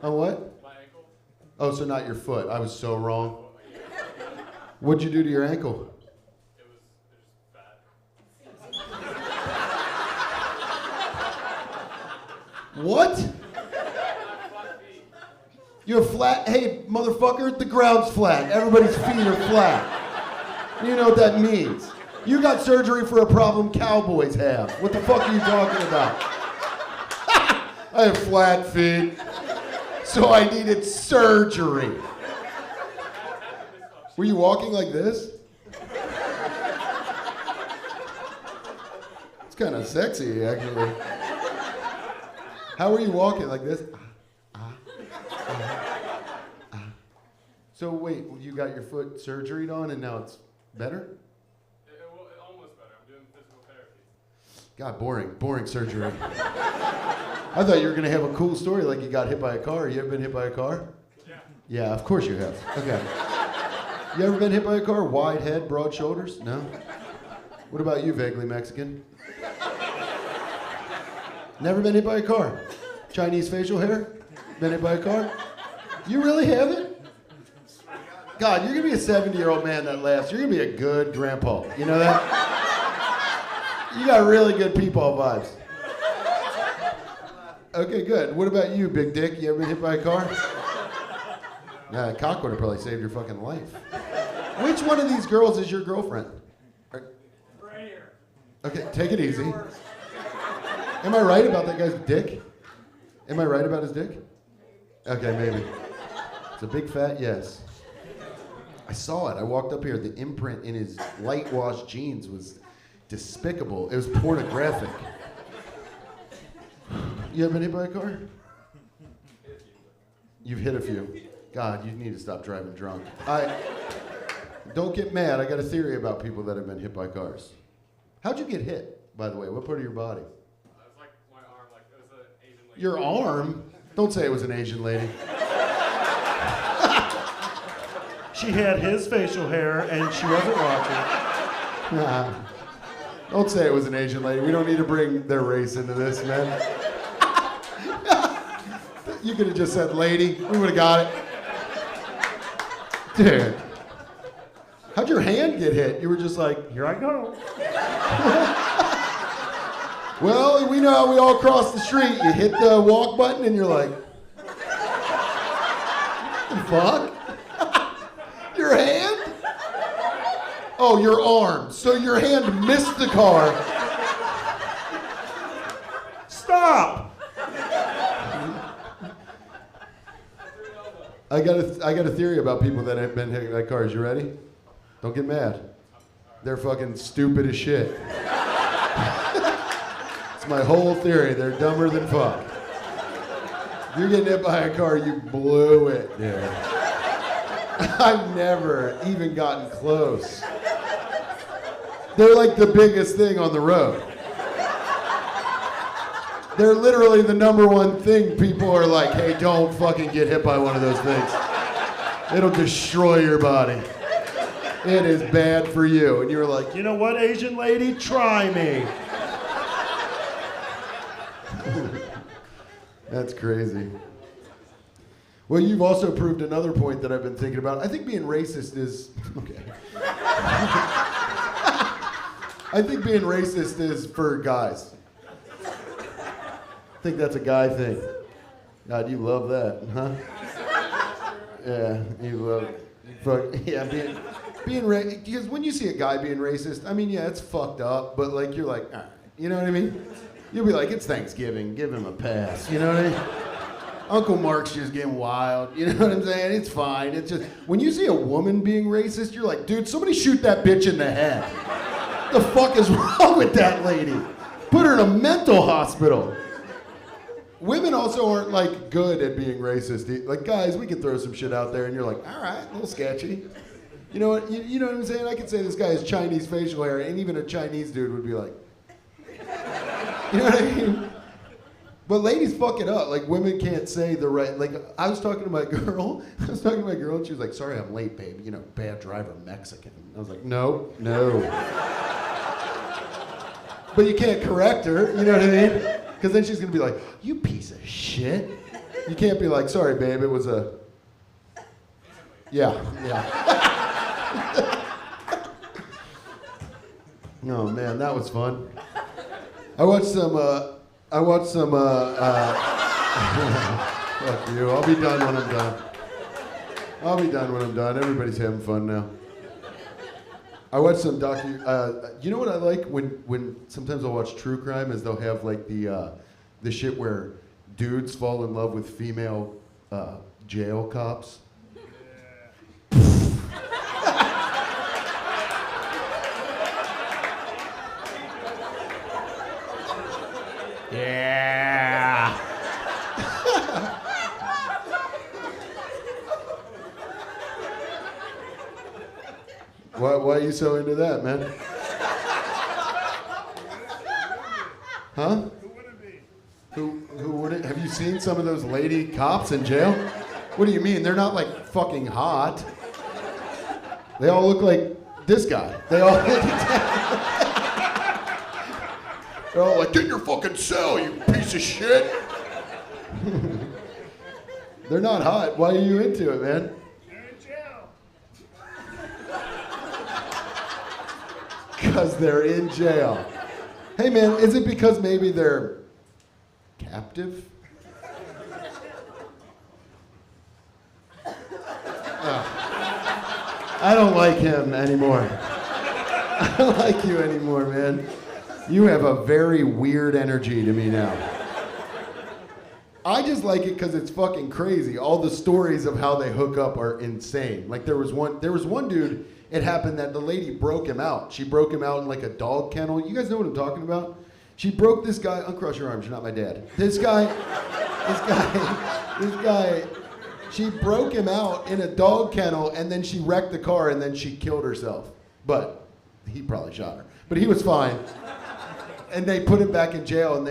On what? My ankle. Oh, so not your foot. I was so wrong. What'd you do to your ankle? It was bad. What? You have flat? Hey, motherfucker, the ground's flat. Everybody's feet are flat. You know what that means. You got surgery for a problem cowboys have. What the fuck are you talking about? I have flat feet, so I needed surgery. Were you walking like this? It's kind of sexy, actually. How were you walking like this? So wait, you got your foot surgery on and now it's better? Almost better. I'm doing physical therapy. God, boring surgery. I thought you were gonna have a cool story like you got hit by a car. You ever been hit by a car? Yeah. Yeah, of course you have. Okay. You ever been hit by a car? Wide head, broad shoulders? No? What about you, vaguely Mexican? Never been hit by a car? Chinese facial hair? Been hit by a car? You really haven't? God, you're gonna be a 70-year-old man that laughs. You're gonna be a good grandpa. You know that? You got really good people vibes. Okay, good. What about you, big dick? You ever been hit by a car? Nah, a cock would have probably saved your fucking life. Which one of these girls is your girlfriend? Right here. Okay, take it easy. Am I right about that guy's dick? Am I right about his dick? Okay, maybe. It's a big fat yes. I saw it. I walked up here. The imprint in his light wash jeans was despicable. It was pornographic. You ever been hit by a car? You've hit a few. God, you need to stop driving drunk. Don't get mad. I got a theory about people that have been hit by cars. How'd you get hit, by the way? What part of your body? It was like my arm, like it was an Asian lady. Your arm? Don't say it was an Asian lady. She had his facial hair and she wasn't watching. Nah. Don't say it was an Asian lady. We don't need to bring their race into this, man. You could have just said lady. We would have got it. Dude. How'd your hand get hit? You were just like, here I go. Well, we know how we all cross the street. You hit the walk button and you're like, the fuck? Your hand? Oh, your arm. So your hand missed the car. Stop! I got a theory about people that have been hit by cars. You ready? Don't get mad. They're fucking stupid as shit. It's my whole theory. They're dumber than fuck. If you're getting hit by a car, you blew it, dude. I've never even gotten close. They're like the biggest thing on the road. They're literally the number one thing people are like, hey, don't fucking get hit by one of those things. It'll destroy your body. It is bad for you. And you're like, you know what, Asian lady? Try me. That's crazy. Well, you've also proved another point that I've been thinking about. I think being racist is, okay. I think being racist is for guys. I think that's a guy thing. God, you love that, huh? Yeah, you love, yeah, being racist. Because when you see a guy being racist, I mean, yeah, it's fucked up, but like, you're like, all right, you know what I mean? You'll be like, it's Thanksgiving, give him a pass, you know what I mean? Uncle Mark's just getting wild, you know what I'm saying? It's fine, it's just, when you see a woman being racist, you're like, dude, somebody shoot that bitch in the head. What the fuck is wrong with that lady? Put her in a mental hospital. Women also aren't like good at being racist. Like guys, we can throw some shit out there and you're like, all right, a little sketchy. You know what? You know what I'm saying? I could say this guy has Chinese facial hair, and even a Chinese dude would be like, you know what I mean? But ladies fuck it up. Like women can't say the right. Like I was talking to my girl. And she was like, sorry, I'm late, babe. You know, bad driver, Mexican. I was like, no. But you can't correct her. You know what I mean? Because then she's gonna be like, you piece of shit. You can't be like, sorry, babe, it was a, yeah. Oh man, that was fun. I watched some, fuck you, I'll be done when I'm done. Everybody's having fun now. I watched some you know what I like when sometimes I'll watch true crime is they'll have like the shit where dudes fall in love with female jail cops. Yeah. Why are you so into that, man? Huh? Who wouldn't? Have you seen some of those lady cops in jail? What do you mean? They're not like fucking hot. They all look like this guy. They're all like, get in your fucking cell, you piece of shit. They're not hot. Why are you into it, man? Because they're in jail. Hey man, is it because maybe they're captive? I don't like him anymore. I don't like you anymore, man. You have a very weird energy to me now. I just like it because it's fucking crazy. All the stories of how they hook up are insane. Like there was one dude, it happened that the lady broke him out. She broke him out in like a dog kennel. You guys know what I'm talking about? She broke this guy, uncross your arms, you're not my dad. This guy, she broke him out in a dog kennel and then she wrecked the car and then she killed herself. But he probably shot her. But he was fine. And they put him back in jail and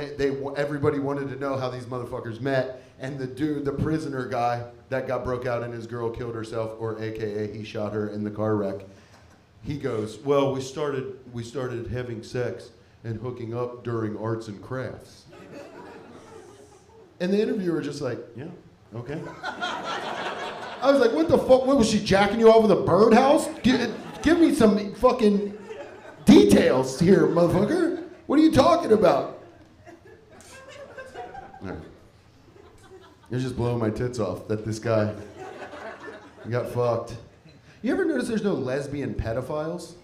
everybody wanted to know how these motherfuckers met. And the dude, the prisoner guy that got broke out and his girl killed herself, or AKA he shot her in the car wreck. He goes, well, we started having sex and hooking up during arts and crafts. And the interviewer just like, yeah, okay. I was like, what the fuck? What was she jacking you off with a birdhouse? Give me some fucking details here, motherfucker. What are you talking about? All right. You're just blowing my tits off that this guy got fucked. You ever notice there's no lesbian pedophiles?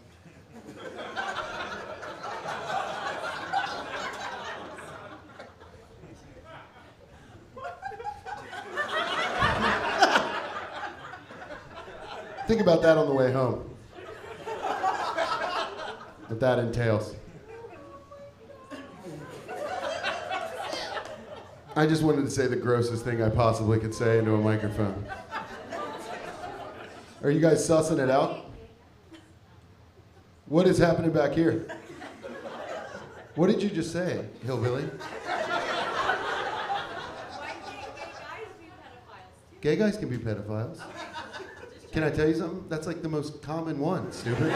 Think about that on the way home. What that entails. I just wanted to say the grossest thing I possibly could say into a microphone. Are you guys sussing it out? What is happening back here? What did you just say, hillbilly? Gay guys can be pedophiles. Can I tell you something? That's like the most common one, stupid.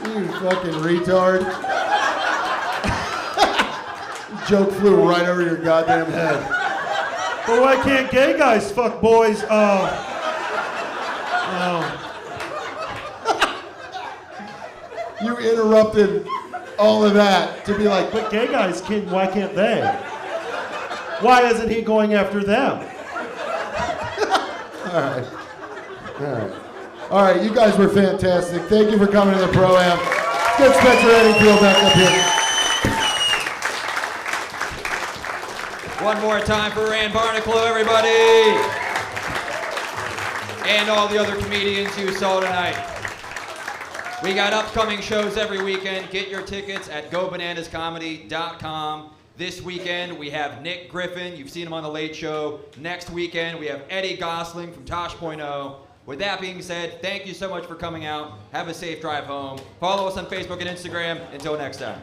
You fucking retard. Joke flew right over your goddamn head. But why can't gay guys fuck boys? You interrupted all of that to be like, but gay guys can, why can't they? Why isn't he going after them? All right. All right, you guys were fantastic. Thank you for coming to the Pro-Am. Get Spencer Eddingfield back up here. One more time for Rand Barnacle, everybody. And all the other comedians you saw tonight. We got upcoming shows every weekend. Get your tickets at GoBananasComedy.com. This weekend, we have Nick Griffin. You've seen him on The Late Show. Next weekend, we have Eddie Gosling from Tosh.0. With that being said, thank you so much for coming out. Have a safe drive home. Follow us on Facebook and Instagram. Until next time.